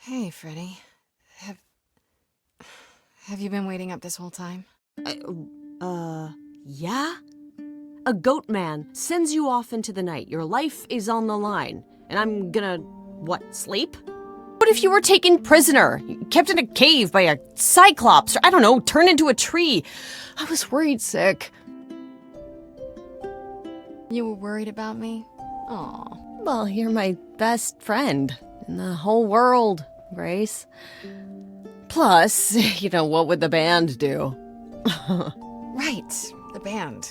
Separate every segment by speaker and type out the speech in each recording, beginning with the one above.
Speaker 1: Hey, Freddie. Have you been waiting up this whole time?
Speaker 2: Yeah? A goat man sends you off into the night. Your life is on the line. And I'm gonna, sleep? What if you were taken prisoner, kept in a cave by a cyclops, or I don't know, turned into a tree? I was worried sick.
Speaker 1: You were worried about me? Aw.
Speaker 2: Well, you're my best friend in the whole world, Grace. Plus, what would the band do?
Speaker 1: Right, the band.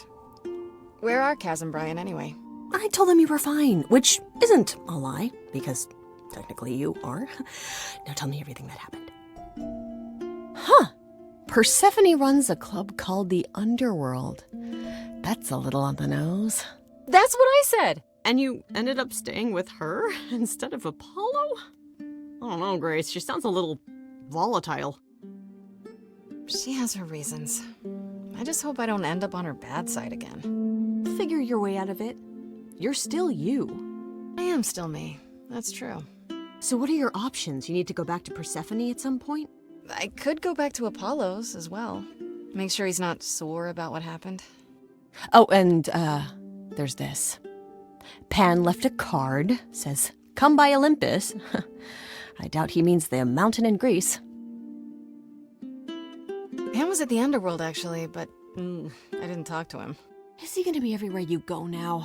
Speaker 1: Where are Kaz and Brian anyway?
Speaker 2: I told them you were fine, which isn't a lie, because technically you are. Now tell me everything that happened. Huh. Persephone runs a club called the Underworld. That's a little on the nose.
Speaker 1: That's what I said!
Speaker 2: And you ended up staying with her instead of Apollo? I don't know, Grace. She sounds a little volatile.
Speaker 1: She has her reasons. I just hope I don't end up on her bad side again.
Speaker 2: Figure your way out of it. You're still you.
Speaker 1: I am still me. That's true.
Speaker 2: So what are your options? You need to go back to Persephone at some point?
Speaker 1: I could go back to Apollo's as well. Make sure he's not sore about what happened.
Speaker 2: Oh, and, there's this. Pan left a card, says, "Come by Olympus." I doubt he means the mountain in Greece.
Speaker 1: Pan was at the Underworld, actually, but I didn't talk to him.
Speaker 2: Is he gonna be everywhere you go now?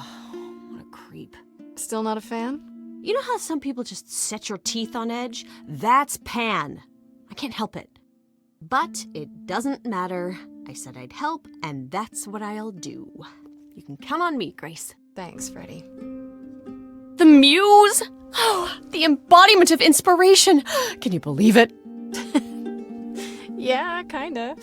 Speaker 2: What a creep.
Speaker 1: Still not a fan?
Speaker 2: You know how some people just set your teeth on edge? That's Pan. I can't help it. But it doesn't matter. I said I'd help, and that's what I'll do. You can count on me, Grace.
Speaker 1: Thanks, Freddie.
Speaker 2: The muse! Oh, the embodiment of inspiration! Can you believe it?
Speaker 1: Yeah, kinda.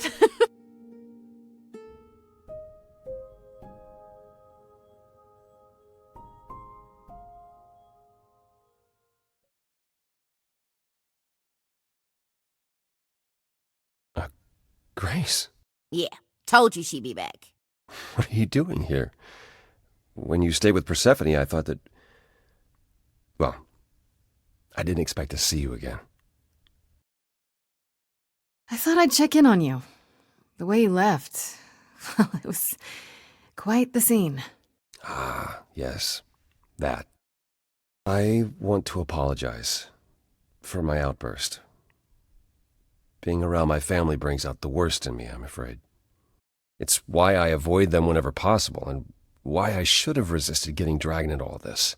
Speaker 3: Grace,
Speaker 4: Yeah, told you she'd be back.
Speaker 3: what are you doing here? When you stayed with Persephone, I thought that... Well, I didn't expect to see you again.
Speaker 1: I thought I'd check in on you. The way you left, well, it was quite the scene.
Speaker 3: Ah, yes, that. I want to apologize for my outburst. Being around my family brings out the worst in me, I'm afraid. It's why I avoid them whenever possible, and why I should have resisted getting dragged into all this.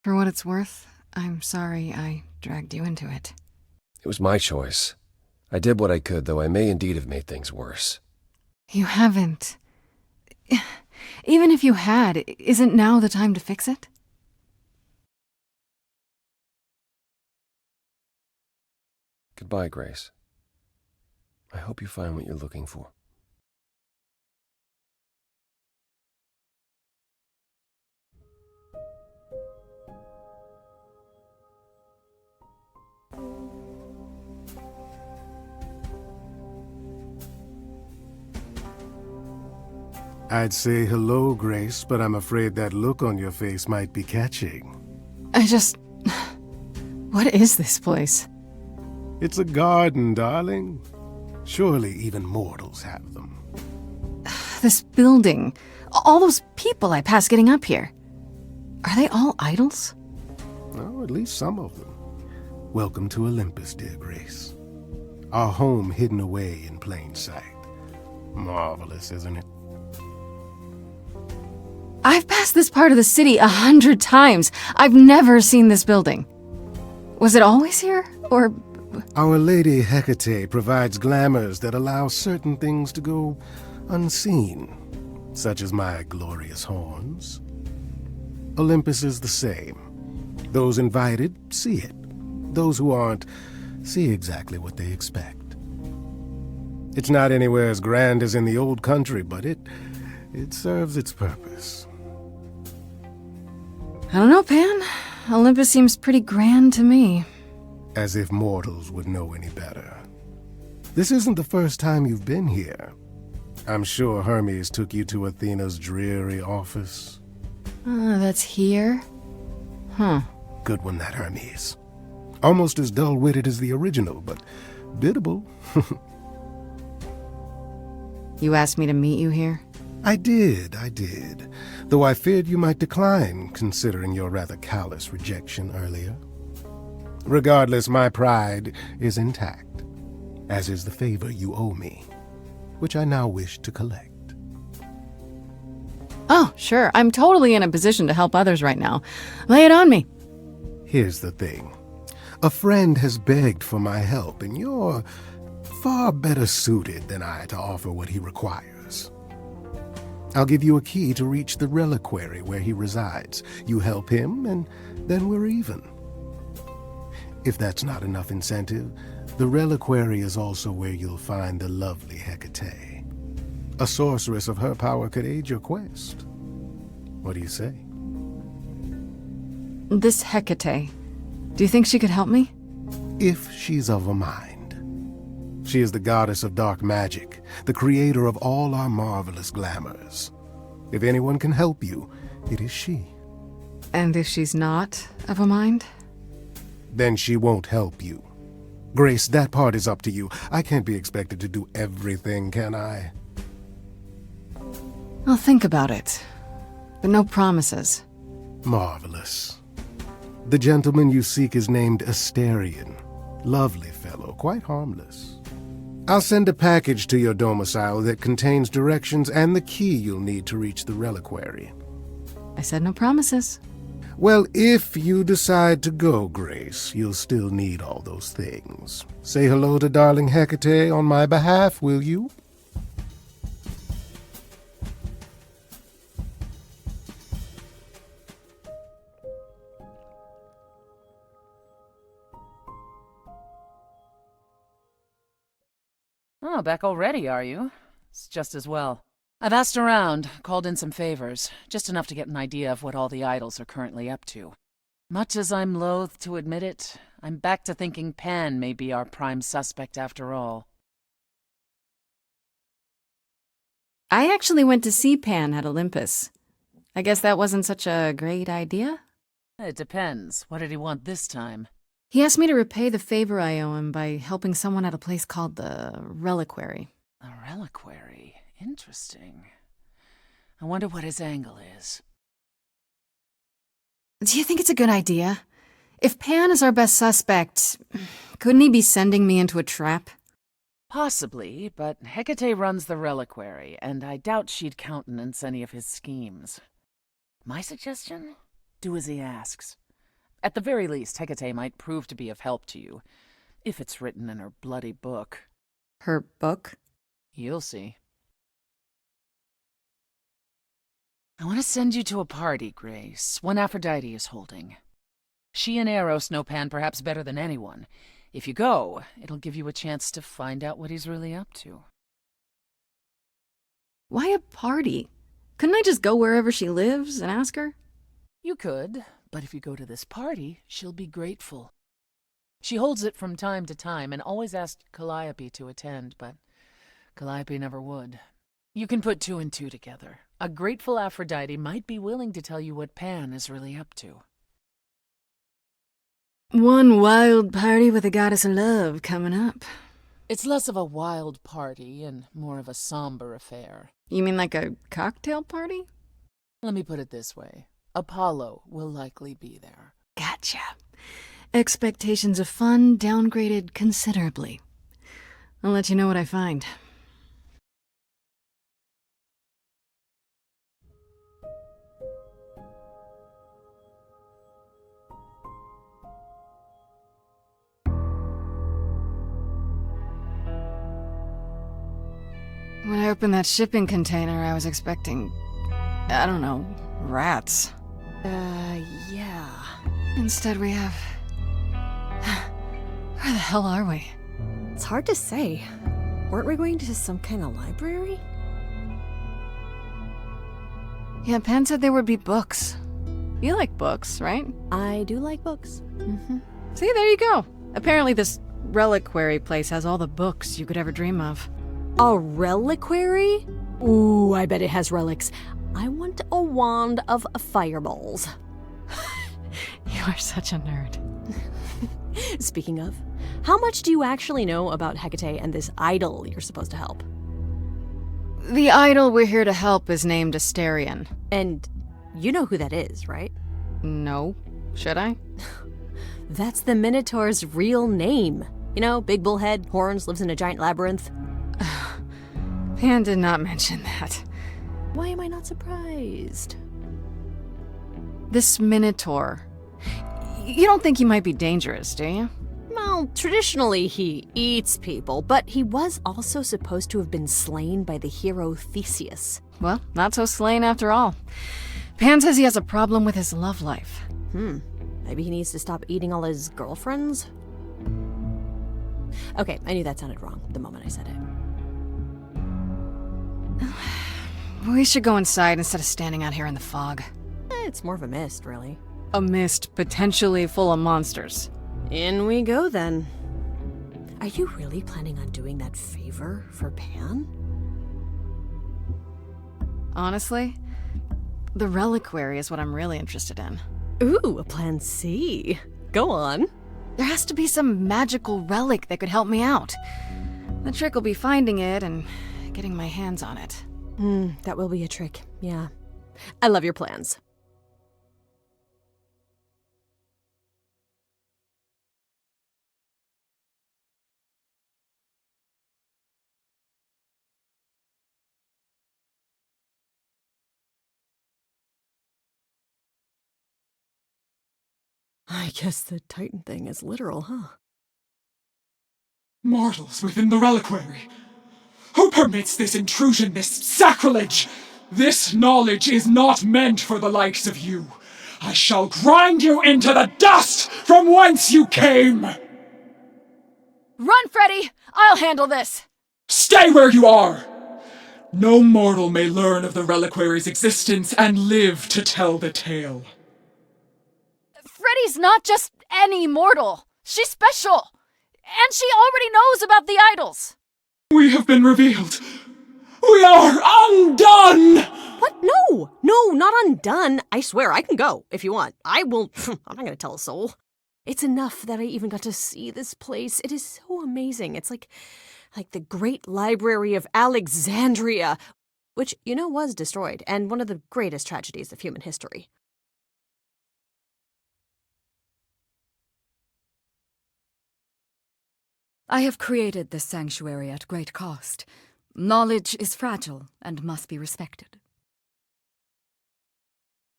Speaker 1: For what it's worth, I'm sorry I dragged you into it.
Speaker 3: It was my choice. I did what I could, though I may indeed have made things worse.
Speaker 1: You haven't. Even if you had, isn't now the time to fix it?
Speaker 3: Goodbye, Grace. I hope you find what you're looking for.
Speaker 5: I'd say hello, Grace, but I'm afraid that look on your face might be catching.
Speaker 1: What is this place?
Speaker 5: It's a garden, darling. Surely even mortals have them.
Speaker 1: This building. All those people I pass getting up here. Are they all idols?
Speaker 5: Oh, at least some of them. Welcome to Olympus, dear Grace. Our home hidden away in plain sight. Marvelous, isn't it?
Speaker 1: I've passed this part of the city 100 times. I've never seen this building. Was it always here, or...?
Speaker 5: Our Lady Hecate provides glamours that allow certain things to go unseen, such as my glorious horns. Olympus is the same. Those invited see it. Those who aren't see exactly what they expect. It's not anywhere as grand as in the old country, but it serves its purpose.
Speaker 1: I don't know, Pan. Olympus seems pretty grand to me.
Speaker 5: As if mortals would know any better. This isn't the first time you've been here. I'm sure Hermes took you to Athena's dreary office.
Speaker 1: That's here? Huh.
Speaker 5: Good one, that Hermes. Almost as dull-witted as the original, but biddable.
Speaker 1: You asked me to meet you here?
Speaker 5: I did. Though I feared you might decline, considering your rather callous rejection earlier. Regardless, my pride is intact, as is the favor you owe me, which I now wish to collect.
Speaker 1: Oh, sure. I'm totally in a position to help others right now. Lay it on me.
Speaker 5: Here's the thing. A friend has begged for my help, and you're far better suited than I to offer what he requires. I'll give you a key to reach the reliquary where he resides. You help him, and then we're even. If that's not enough incentive, the reliquary is also where you'll find the lovely Hecate. A sorceress of her power could aid your quest. What do you say?
Speaker 1: This Hecate, do you think she could help me?
Speaker 5: If she's of a mind. She is the goddess of dark magic, the creator of all our marvelous glamours. If anyone can help you, it is she.
Speaker 1: And if she's not of a mind?
Speaker 5: Then she won't help you. Grace, that part is up to you. I can't be expected to do everything, can I?
Speaker 1: I'll think about it, but no promises.
Speaker 5: Marvelous. The gentleman you seek is named Asterion. Lovely fellow, quite harmless. I'll send a package to your domicile that contains directions and the key you'll need to reach the reliquary.
Speaker 1: I said no promises.
Speaker 5: Well, if you decide to go, Grace, you'll still need all those things. Say hello to darling Hecate on my behalf, will you?
Speaker 6: Oh, back already, are you? It's just as well. I've asked around, called in some favors, just enough to get an idea of what all the idols are currently up to. Much as I'm loath to admit it, I'm back to thinking Pan may be our prime suspect after all.
Speaker 1: I actually went to see Pan at Olympus. I guess that wasn't such a great idea?
Speaker 6: It depends. What did he want this time?
Speaker 1: He asked me to repay the favor I owe him by helping someone at a place called the Reliquary.
Speaker 6: A reliquary? Interesting. I wonder what his angle is.
Speaker 1: Do you think it's a good idea? If Pan is our best suspect, couldn't he be sending me into a trap?
Speaker 6: Possibly, but Hecate runs the reliquary, and I doubt she'd countenance any of his schemes. My suggestion? Do as he asks. At the very least, Hecate might prove to be of help to you, if it's written in her bloody book.
Speaker 1: Her book?
Speaker 6: You'll see. I want to send you to a party, Grace, one Aphrodite is holding. She and Eros know Pan perhaps better than anyone. If you go, it'll give you a chance to find out what he's really up to.
Speaker 1: Why a party? Couldn't I just go wherever she lives and ask her?
Speaker 6: You could, but if you go to this party, she'll be grateful. She holds it from time to time and always asked Calliope to attend, but Calliope never would. You can put two and two together. A grateful Aphrodite might be willing to tell you what Pan is really up to.
Speaker 1: One wild party with a goddess of love coming up.
Speaker 6: It's less of a wild party and more of a somber affair.
Speaker 1: You mean like a cocktail party?
Speaker 6: Let me put it this way. Apollo will likely be there.
Speaker 1: Gotcha. Expectations of fun downgraded considerably. I'll let you know what I find. When I opened that shipping container, I was expecting, I don't know, rats.
Speaker 2: Yeah.
Speaker 1: Instead we have... Where the hell are we?
Speaker 2: It's hard to say. Weren't we going to some kind of library?
Speaker 1: Yeah, Pan said there would be books. You like books, right?
Speaker 2: I do like books.
Speaker 1: Mm-hmm. See, there you go. Apparently this reliquary place has all the books you could ever dream of.
Speaker 2: A reliquary? Ooh, I bet it has relics. I want a wand of fireballs.
Speaker 1: You are such a nerd.
Speaker 2: Speaking of, how much do you actually know about Hecate and this idol you're supposed to help?
Speaker 1: The idol we're here to help is named Asterion.
Speaker 2: And you know who that is, right?
Speaker 1: No. Should I?
Speaker 2: That's the Minotaur's real name. You know, big bullhead, horns, lives in a giant labyrinth.
Speaker 1: Pan did not mention that.
Speaker 2: Why am I not surprised?
Speaker 1: This Minotaur. You don't think he might be dangerous, do you?
Speaker 2: Well, traditionally he eats people, but he was also supposed to have been slain by the hero Theseus.
Speaker 1: Well, not so slain after all. Pan says he has a problem with his love life.
Speaker 2: Maybe he needs to stop eating all his girlfriends? Okay, I knew that sounded wrong the moment I said it.
Speaker 1: We should go inside instead of standing out here in the fog.
Speaker 2: It's more of a mist, really.
Speaker 1: A mist potentially full of monsters.
Speaker 2: In we go, then. Are you really planning on doing that favor for Pan?
Speaker 1: Honestly, the reliquary is what I'm really interested in.
Speaker 2: Ooh, a plan C. Go on.
Speaker 1: There has to be some magical relic that could help me out. The trick will be finding it and getting my hands on it.
Speaker 2: That will be a trick, yeah. I love your plans. I guess the Titan thing is literal, huh?
Speaker 7: Mortals within the reliquary. Who permits this intrusion, this sacrilege? This knowledge is not meant for the likes of you. I shall grind you into the dust from whence you came!
Speaker 1: Run, Freddie! I'll handle this!
Speaker 7: Stay where you are! No mortal may learn of the reliquary's existence and live to tell the tale.
Speaker 1: Freddie's not just any mortal. She's special. And she already knows about the idols.
Speaker 7: We have been revealed. We are undone!
Speaker 2: What? No! No, not undone. I swear, I can go, if you want. I will... I'm not gonna tell a soul. It's enough that I even got to see this place. It is so amazing. It's like the Great Library of Alexandria, which, you know, was destroyed, and one of the greatest tragedies of human history.
Speaker 8: I have created this sanctuary at great cost. Knowledge is fragile and must be respected.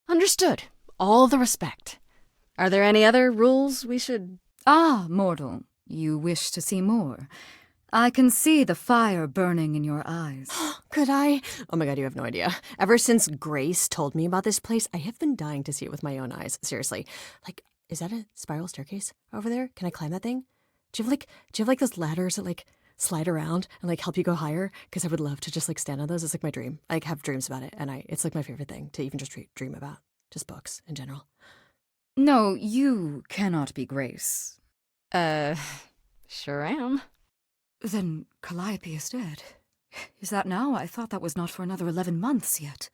Speaker 1: Understood. All the respect. Are there any other rules we should...
Speaker 8: Ah, mortal, you wish to see more. I can see the fire burning in your eyes.
Speaker 2: Could I? Oh my god, you have no idea. Ever since Grace told me about this place, I have been dying to see it with my own eyes. Seriously. Like, is that a spiral staircase over there? Can I climb that thing? Do you have those ladders that slide around and help you go higher? Because I would love to just stand on those. It's my dream. I have dreams about it, and it's my favorite thing to even just dream about. Just books in general.
Speaker 8: No, you cannot be Grace.
Speaker 1: Sure am.
Speaker 8: Then Calliope is dead. Is that now? I thought that was not for another 11 months yet.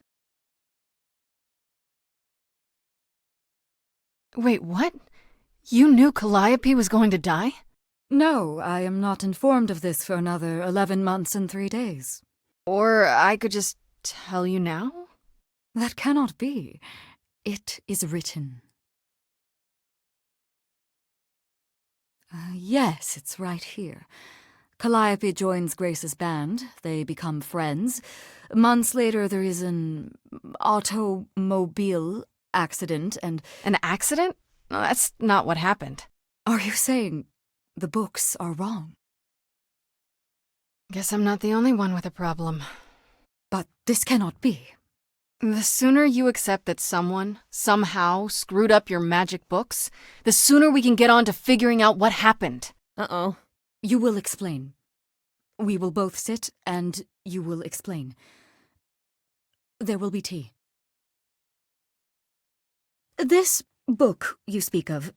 Speaker 1: Wait, what? You knew Calliope was going to die?
Speaker 8: No, I am not informed of this for another 11 months and 3 days.
Speaker 1: Or I could just tell you now?
Speaker 8: That cannot be. It is written. Yes, it's right here. Calliope joins Grace's band. They become friends. Months later, there is an automobile accident and...
Speaker 1: An accident? No, that's not what happened.
Speaker 8: Are you saying the books are wrong?
Speaker 1: Guess I'm not the only one with a problem.
Speaker 8: But this cannot be.
Speaker 1: The sooner you accept that someone, somehow, screwed up your magic books, the sooner we can get on to figuring out what happened.
Speaker 2: Uh-oh.
Speaker 8: You will explain. We will both sit, and you will explain. There will be tea. This book you speak of,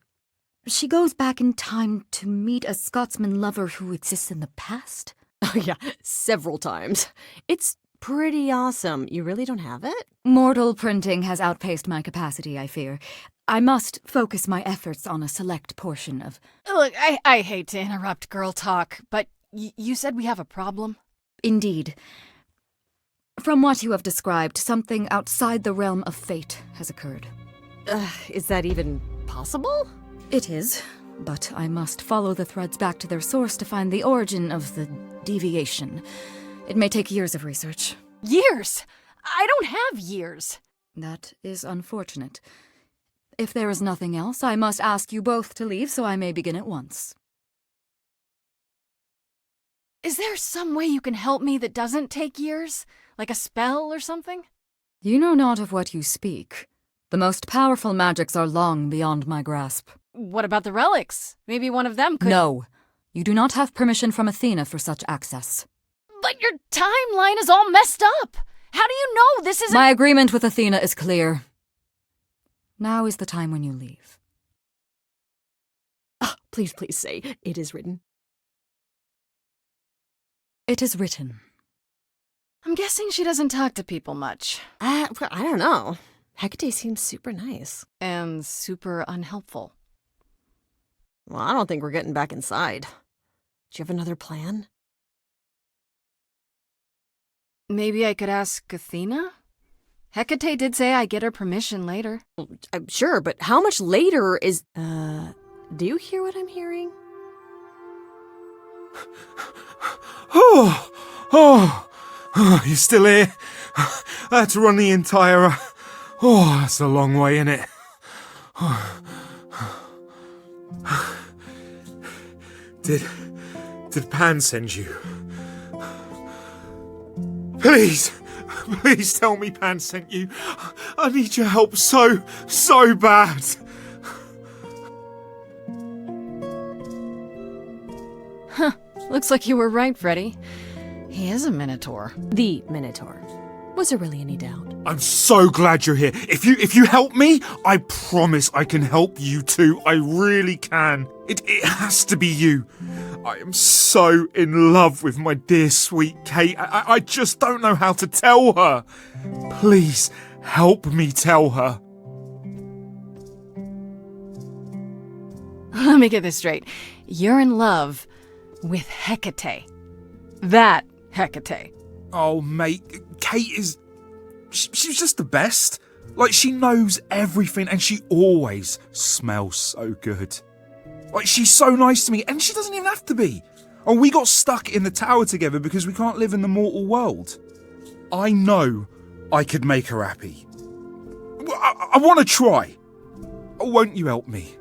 Speaker 8: she goes back in time to meet a Scotsman lover who exists in the past?
Speaker 2: Oh yeah, several times. It's pretty awesome. You really don't have it?
Speaker 8: Mortal printing has outpaced my capacity, I fear. I must focus my efforts on a select portion of...
Speaker 1: Look, I hate to interrupt girl talk, but you said we have a problem?
Speaker 8: Indeed. From what you have described, something outside the realm of fate has occurred.
Speaker 2: Is that even possible?
Speaker 8: It is, but I must follow the threads back to their source to find the origin of the deviation. It may take years of research.
Speaker 1: Years? I don't have years.
Speaker 8: That is unfortunate. If there is nothing else, I must ask you both to leave so I may begin at once.
Speaker 1: Is there some way you can help me that doesn't take years? Like a spell or something?
Speaker 8: You know not of what you speak. The most powerful magics are long beyond my grasp.
Speaker 1: What about the relics? Maybe one of them could—
Speaker 8: No. You do not have permission from Athena for such access.
Speaker 1: But your timeline is all messed up! How do you know this isn't—
Speaker 8: My agreement with Athena is clear. Now is the time when you leave.
Speaker 2: Please say, it is written.
Speaker 8: It is written.
Speaker 1: I'm guessing she doesn't talk to people much.
Speaker 2: I don't know. Hecate seems super nice.
Speaker 1: And super unhelpful.
Speaker 2: Well, I don't think we're getting back inside. Do you have another plan?
Speaker 1: Maybe I could ask Athena? Hecate did say I get her permission later.
Speaker 2: I'm sure, but how much later is... do you hear what I'm hearing?
Speaker 9: Oh, you're still here? I had to run the entire... Oh, that's a long way, innit? Did Pan send you? Please tell me Pan sent you. I need your help so bad.
Speaker 1: Looks like you were right, Freddie. He is a Minotaur.
Speaker 2: The Minotaur. Was there really any doubt?
Speaker 9: I'm so glad you're here. If you help me, I promise I can help you too. I really can. It has to be you. I am so in love with my dear sweet Kate. I just don't know how to tell her. Please help me tell her.
Speaker 1: Let me get this straight. You're in love with Hecate. That Hecate.
Speaker 9: Oh, mate, Kate is... She's just the best. Like, she knows everything and she always smells so good. Like, she's so nice to me and she doesn't even have to be. Oh, we got stuck in the tower together because we can't live in the mortal world. I know I could make her happy. I want to try. Won't you help me?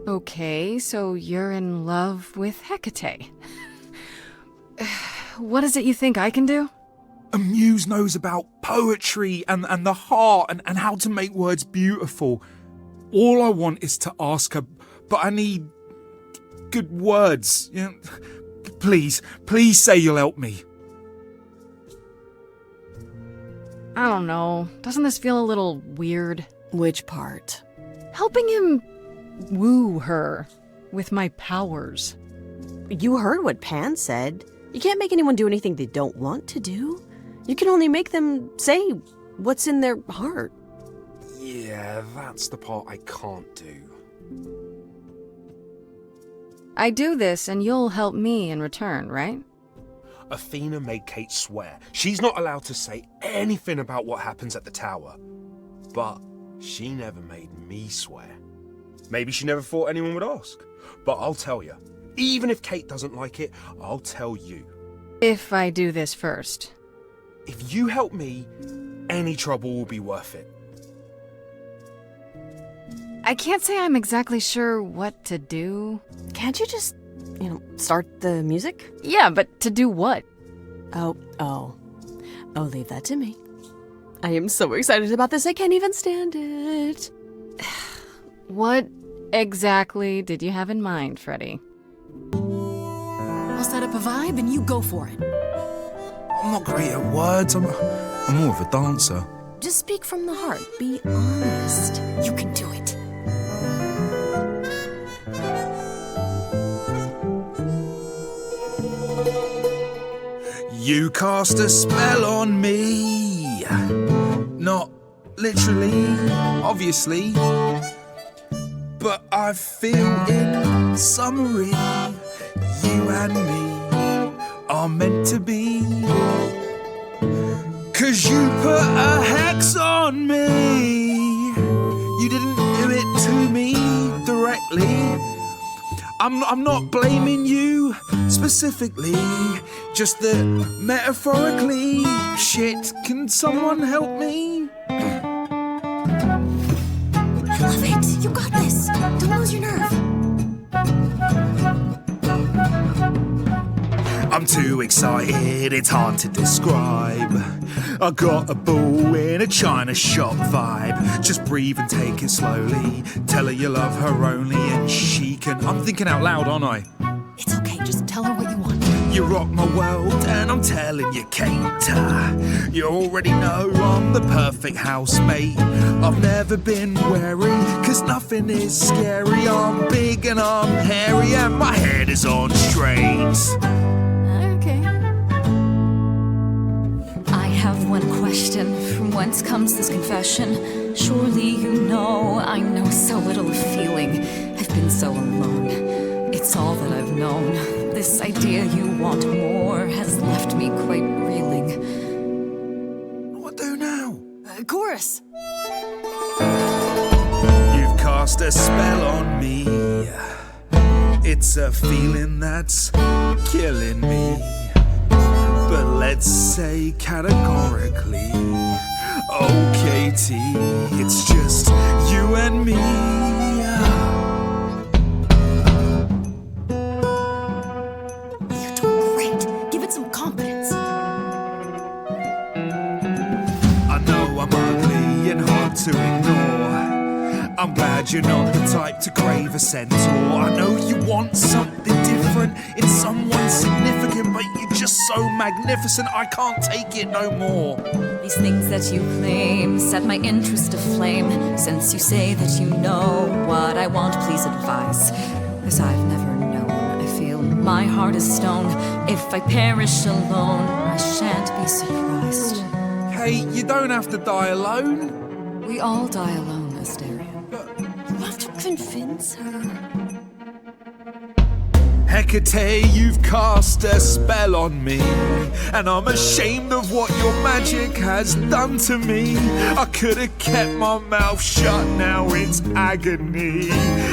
Speaker 1: Okay, so you're in love with Hecate. What is it you think I can do?
Speaker 9: A muse knows about poetry and the heart and how to make words beautiful. All I want is to ask her, but I need good words. You know, please say you'll help me.
Speaker 1: I don't know. Doesn't this feel a little weird?
Speaker 2: Which part?
Speaker 1: Helping him woo her with my powers.
Speaker 2: You heard what Pan said. You can't make anyone do anything they don't want to do. You can only make them say what's in their heart.
Speaker 3: Yeah, that's the part I can't do.
Speaker 1: I do this and you'll help me in return, right?
Speaker 3: Athena made Kate swear she's not allowed to say anything about what happens at the tower. But she never made me swear. Maybe she never thought anyone would ask. But I'll tell you, even if Kate doesn't like it, I'll tell you.
Speaker 1: If I do this first.
Speaker 3: If you help me, any trouble will be worth it.
Speaker 1: I can't say I'm exactly sure what to do.
Speaker 2: Can't you just, start the music?
Speaker 1: Yeah, but to do what?
Speaker 2: Oh, leave that to me. I am so excited about this, I can't even stand it.
Speaker 1: What exactly did you have in mind, Freddie?
Speaker 8: I'll set up a vibe and you go for it.
Speaker 9: I'm not great at words. I'm more of a dancer.
Speaker 2: Just speak from the heart. Be honest.
Speaker 8: You can do it.
Speaker 9: You cast a spell on me. Not literally, obviously. But I feel in summary, you and me are meant to be. 'Cause you put a hex on me. You didn't do it to me directly. I'm not blaming you specifically, just that metaphorically. Shit, can someone help me?
Speaker 2: I love it. You got this. Don't lose your nerve.
Speaker 9: I'm too excited, it's hard to describe. I got a bull in a china shop vibe. Just breathe and take it slowly. Tell her you love her only and she can... I'm thinking out loud, aren't I?
Speaker 2: It's okay. Just tell her what you want.
Speaker 9: You rock my world and I'm telling you, Kate. You already know I'm the perfect housemate. I've never been wary, 'cause nothing is scary. I'm big and I'm hairy and my head is on straight.
Speaker 8: Okay. I have one question. From whence comes this confession? Surely you know I know so little of feeling. I've been so alone. It's all that I've known. This idea you want more has left me quite reeling.
Speaker 9: What do now?
Speaker 2: Chorus.
Speaker 9: You've cast a spell on me. It's a feeling that's killing me. But let's say categorically, oh Katie, it's just you and me.
Speaker 2: You're doing great. Give it some confidence.
Speaker 9: I know I'm ugly and hard to ignore. I'm glad you're not the type to crave a centaur. I know you want something different in someone significant, but you're just so magnificent, I can't take it no more.
Speaker 8: These things that you claim set my interest aflame. Since you say that you know what I want, please advise. 'Cause I've never known. I feel my heart is stone. If I perish alone, I shan't be surprised.
Speaker 9: Hey, you don't have to die alone.
Speaker 8: We all die alone, Asterion.
Speaker 2: You have to convince her.
Speaker 9: Hecate, you've cast a spell on me, and I'm ashamed of what your magic has done to me. I could have kept my mouth shut, now it's agony.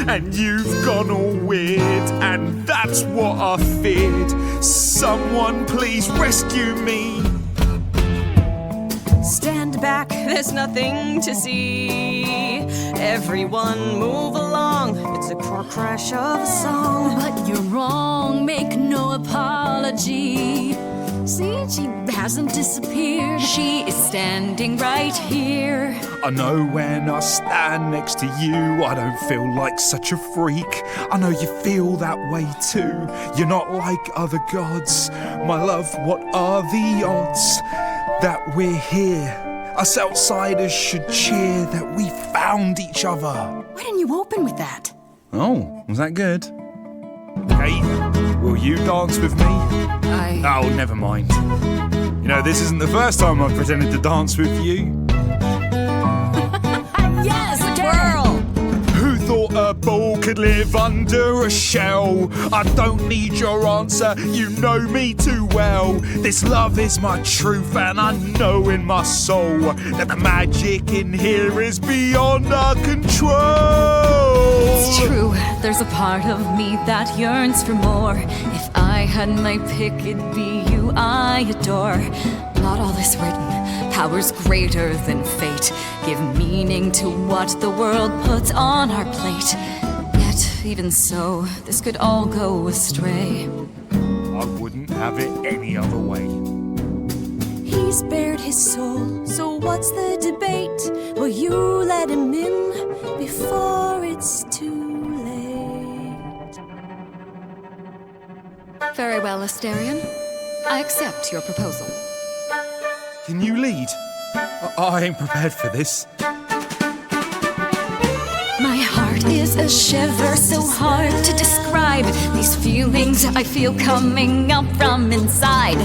Speaker 9: And you've gone all weird, and that's what I feared. Someone please rescue me.
Speaker 2: Stand back, there's nothing to see. Everyone move along, it's a car crash of a song.
Speaker 1: But you're wrong, make no apology. See, she hasn't disappeared. She is standing right here.
Speaker 9: I know when I stand next to you, I don't feel like such a freak. I know you feel that way too. You're not like other gods. My love, what are the odds that we're here? Us outsiders should cheer that we found each other.
Speaker 2: Why didn't you open with that?
Speaker 9: Oh, was that good? Hey, will you dance with me? Oh, never mind. You know, this isn't the first time I've pretended to dance with you.
Speaker 2: Yes, twirl!
Speaker 9: Who thought a ball could live under a shell? I don't need your answer, you know me too well. This love is my truth, and I know in my soul that the magic in here is beyond our control.
Speaker 8: It's true, there's a part of me that yearns for more. If I had my pick, it'd be you I adore. Not all this written, powers greater than fate give meaning to what the world puts on our plate. Yet, even so, this could all go astray.
Speaker 9: I wouldn't have it any other way.
Speaker 2: He's bared his soul, so what's the debate? Will you let him in before it's too late?
Speaker 8: Very well, Asterion. I accept your proposal.
Speaker 9: Can you lead? I ain't prepared for this.
Speaker 8: My heart is a shiver so hard to describe. describe these feelings I feel coming up from inside.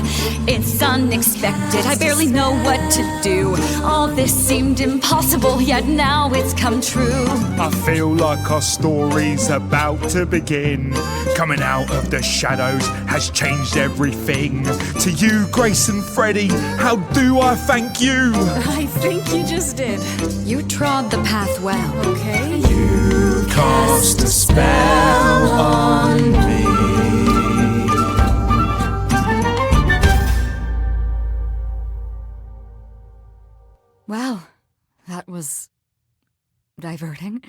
Speaker 8: It's unexpected, I barely know what to do. All this seemed impossible, yet now it's come true.
Speaker 9: I feel like our story's about to begin. Coming out of the shadows has changed everything. To you, Grace and Freddie, how do I thank you?
Speaker 2: I think you just did.
Speaker 8: You trod the path well, okay?
Speaker 9: You cast a spell on me.
Speaker 8: Well, that was diverting.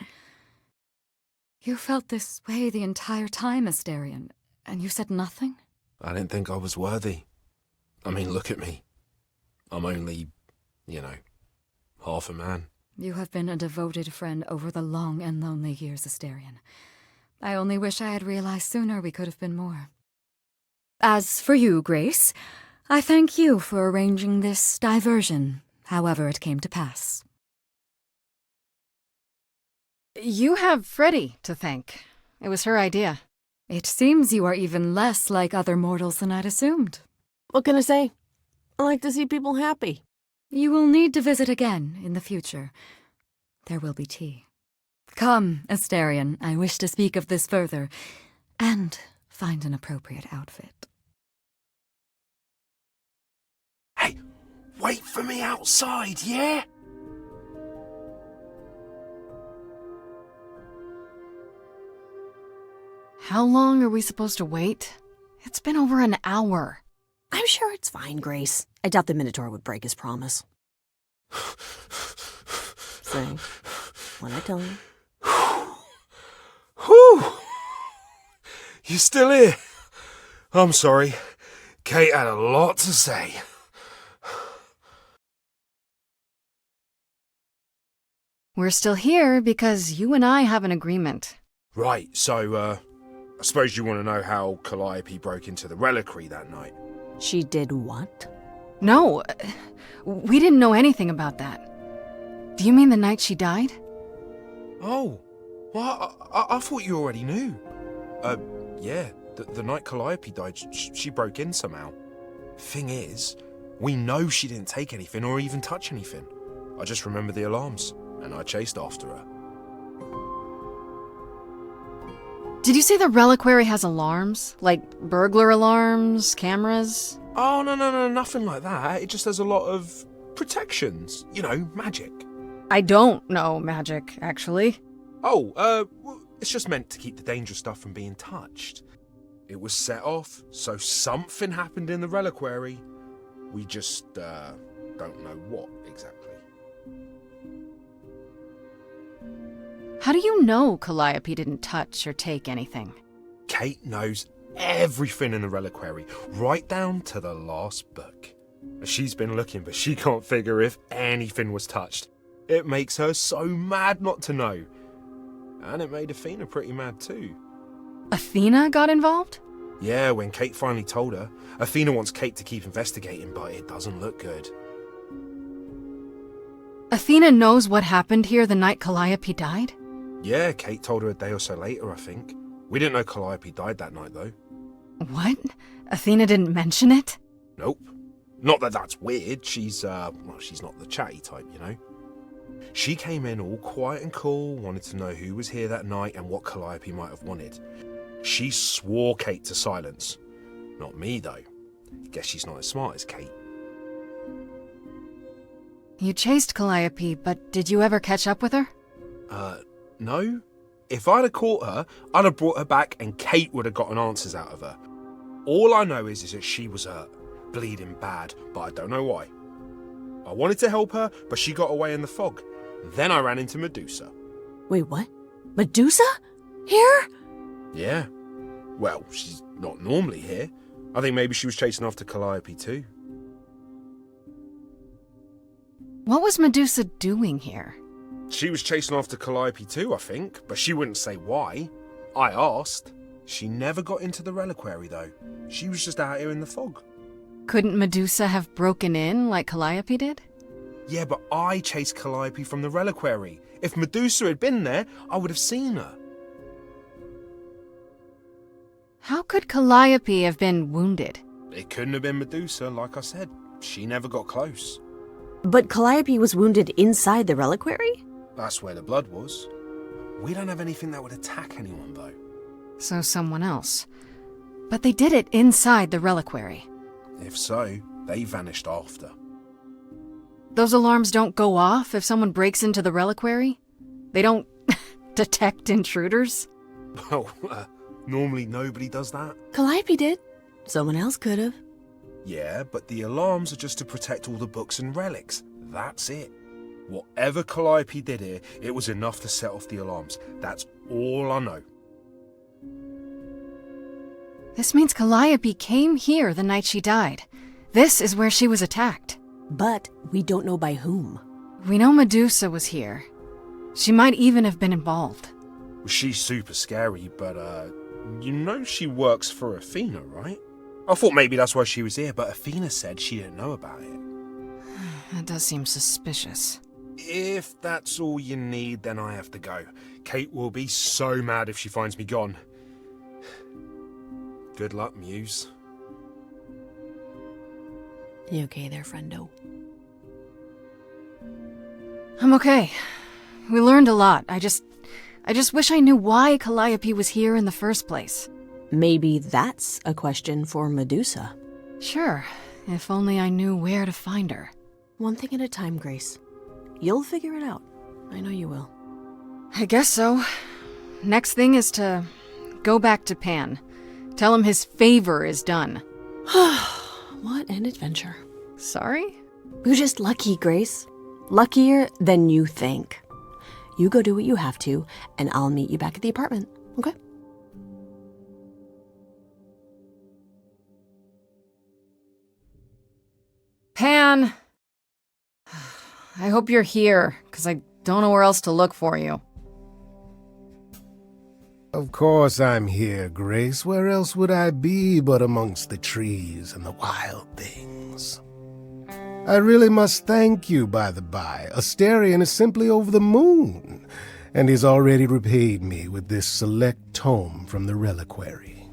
Speaker 8: You felt this way the entire time, Asterion, and you said nothing?
Speaker 3: I didn't think I was worthy. I mean, look at me. I'm only, half a man.
Speaker 8: You have been a devoted friend over the long and lonely years, Asterion. I only wish I had realized sooner we could have been more. As for you, Grace, I thank you for arranging this diversion, however it came to pass.
Speaker 1: You have Freddie to thank. It was her idea.
Speaker 8: It seems you are even less like other mortals than I'd assumed.
Speaker 2: What can I say? I like to see people happy.
Speaker 8: You will need to visit again in the future. There will be tea. Come, Asterion, I wish to speak of this further, and find an appropriate outfit.
Speaker 3: Hey, wait for me outside, yeah?
Speaker 1: How long are we supposed to wait? It's been over an hour.
Speaker 2: I'm sure it's fine, Grace. I doubt the Minotaur would break his promise. Say, what I tell you?
Speaker 9: Whew! You still here? I'm sorry. Kate had a lot to say.
Speaker 1: We're still here because you and I have an agreement.
Speaker 9: Right, so, I suppose you want to know how Calliope broke into the reliquary that night.
Speaker 2: She did what?
Speaker 1: No, we didn't know anything about that. Do you mean the night she died?
Speaker 9: Oh, well, I thought you already knew. Yeah, the night Calliope died, she broke in somehow. Thing is, we know she didn't take anything or even touch anything. I just remember the alarms, and I chased after her.
Speaker 1: Did you say the reliquary has alarms? Like burglar alarms, cameras?
Speaker 9: Oh, no, nothing like that. It just has a lot of protections. Magic.
Speaker 1: I don't know magic, actually.
Speaker 9: Oh, well, it's just meant to keep the dangerous stuff from being touched. It was set off, so something happened in the reliquary. We just, don't know what exactly.
Speaker 1: How do you know Calliope didn't touch or take anything?
Speaker 9: Kate knows everything in the reliquary, right down to the last book. She's been looking, but she can't figure if anything was touched. It makes her so mad not to know. And it made Athena pretty mad too.
Speaker 1: Athena got involved?
Speaker 9: Yeah, when Kate finally told her, Athena wants Kate to keep investigating, but it doesn't look good.
Speaker 1: Athena knows what happened here the night Calliope died?
Speaker 9: Yeah, Kate told her a day or so later, I think. We didn't know Calliope died that night, though.
Speaker 1: What? Athena didn't mention it?
Speaker 9: Nope. Not that that's weird. She's not the chatty type, She came in all quiet and cool, wanted to know who was here that night and what Calliope might have wanted. She swore Kate to silence. Not me, though. Guess she's not as smart as Kate.
Speaker 1: You chased Calliope, but did you ever catch up with her?
Speaker 9: No. If I'd have caught her, I'd have brought her back and Kate would have gotten answers out of her. All I know is that she was hurt, bleeding bad, but I don't know why. I wanted to help her, but she got away in the fog. Then I ran into Medusa.
Speaker 2: Wait, what? Medusa? Here?
Speaker 9: Yeah. Well, she's not normally here. I think maybe she was chasing after Calliope too.
Speaker 1: What was Medusa doing here?
Speaker 9: She was chasing after Calliope too, I think, but she wouldn't say why. I asked. She never got into the reliquary though. She was just out here in the fog.
Speaker 1: Couldn't Medusa have broken in like Calliope did?
Speaker 9: Yeah, but I chased Calliope from the reliquary. If Medusa had been there, I would have seen her.
Speaker 1: How could Calliope have been wounded?
Speaker 10: It couldn't have been Medusa, like I said. She never got close.
Speaker 2: But Calliope was wounded inside the reliquary?
Speaker 10: That's where the blood was. We don't have anything that would attack anyone, though.
Speaker 1: So someone else. But they did it inside the reliquary.
Speaker 10: If so, they vanished after.
Speaker 1: Those alarms don't go off if someone breaks into the reliquary? They don't detect intruders?
Speaker 10: Well, normally nobody does that.
Speaker 2: Calliope did. Someone else could have.
Speaker 10: Yeah, but the alarms are just to protect all the books and relics. That's it. Whatever Calliope did here, it was enough to set off the alarms. That's all I know.
Speaker 1: This means Calliope came here the night she died. This is where she was attacked.
Speaker 2: But we don't know by whom.
Speaker 1: We know Medusa was here. She might even have been involved.
Speaker 10: Well, she's super scary, but, you know she works for Athena, right? I thought maybe that's why she was here, but Athena said she didn't know about it.
Speaker 1: That does seem suspicious.
Speaker 10: If that's all you need, then I have to go. Kate will be so mad if she finds me gone. Good luck, Muse.
Speaker 2: You okay there, friendo?
Speaker 1: I'm okay. We learned a lot. I just wish I knew why Calliope was here in the first place.
Speaker 2: Maybe that's a question for Medusa.
Speaker 1: Sure, if only I knew where to find her.
Speaker 2: One thing at a time, Grace. You'll figure it out. I know you will.
Speaker 1: I guess so. Next thing is to go back to Pan. Tell him his favor is done.
Speaker 2: What an adventure.
Speaker 1: Sorry?
Speaker 2: You're just lucky, Grace. Luckier than you think. You go do what you have to, and I'll meet you back at the apartment, okay?
Speaker 1: Pan! I hope you're here, because I don't know where else to look for you.
Speaker 5: Of course I'm here, Grace. Where else would I be but amongst the trees and the wild things? I really must thank you, by the by. Asterion is simply over the moon, and he's already repaid me with this select tome from the reliquary.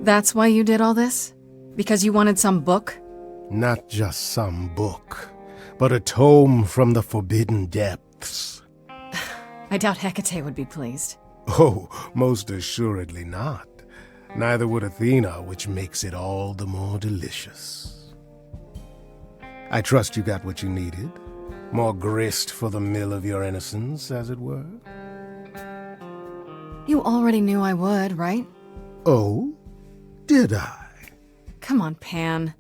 Speaker 1: That's why you did all this? Because you wanted some book?
Speaker 5: Not just some book, but a tome from the forbidden depths.
Speaker 1: I doubt Hecate would be pleased.
Speaker 5: Oh, most assuredly not. Neither would Athena, which makes it all the more delicious. I trust you got what you needed. More grist for the mill of your innocence, as it were.
Speaker 1: You already knew I would, right?
Speaker 5: Oh? Did I?
Speaker 1: Come on, Pan.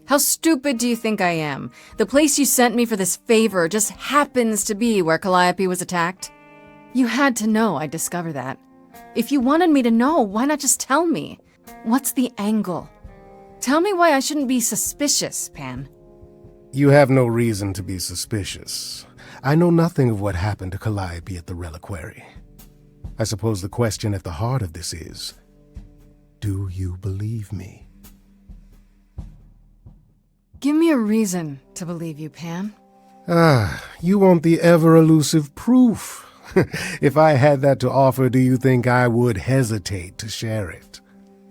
Speaker 1: How stupid do you think I am? The place you sent me for this favor just happens to be where Calliope was attacked. You had to know I'd discover that. If you wanted me to know, why not just tell me? What's the angle? Tell me why I shouldn't be suspicious, Pan.
Speaker 5: You have no reason to be suspicious. I know nothing of what happened to Calliope at the reliquary. I suppose the question at the heart of this is, do you believe me?
Speaker 1: Give me a reason to believe you, Pan.
Speaker 5: You want the ever-elusive proof. If I had that to offer, do you think I would hesitate to share it?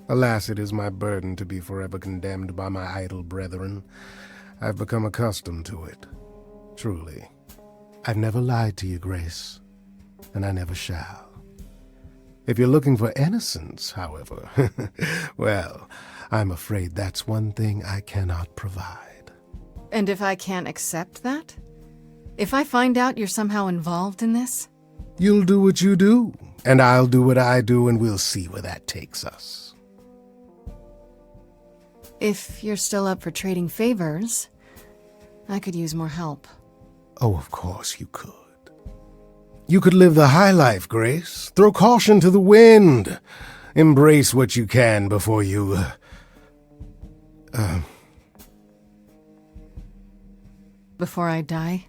Speaker 5: Alas, it is my burden to be forever condemned by my idle brethren. I've become accustomed to it. Truly. I've never lied to you, Grace, and I never shall. If you're looking for innocence, however, well, I'm afraid that's one thing I cannot provide.
Speaker 1: And if I can't accept that? If I find out you're somehow involved in this?
Speaker 5: You'll do what you do, and I'll do what I do, and we'll see where that takes us.
Speaker 1: If you're still up for trading favors, I could use more help.
Speaker 5: Oh, of course you could. You could live the high life, Grace. Throw caution to the wind. Embrace what you can before you...
Speaker 1: Before I die?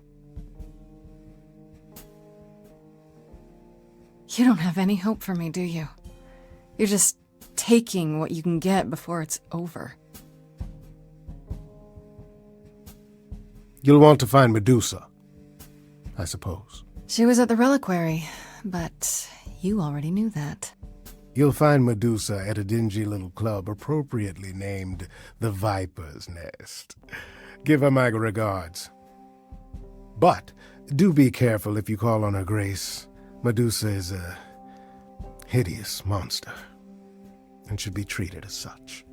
Speaker 1: You don't have any hope for me, do you? You're just taking what you can get before it's over.
Speaker 5: You'll want to find Medusa, I suppose.
Speaker 1: She was at the reliquary, but you already knew that.
Speaker 5: You'll find Medusa at a dingy little club appropriately named the Viper's Nest. Give her my regards. But do be careful if you call on her grace. Medusa is a hideous monster and should be treated as such.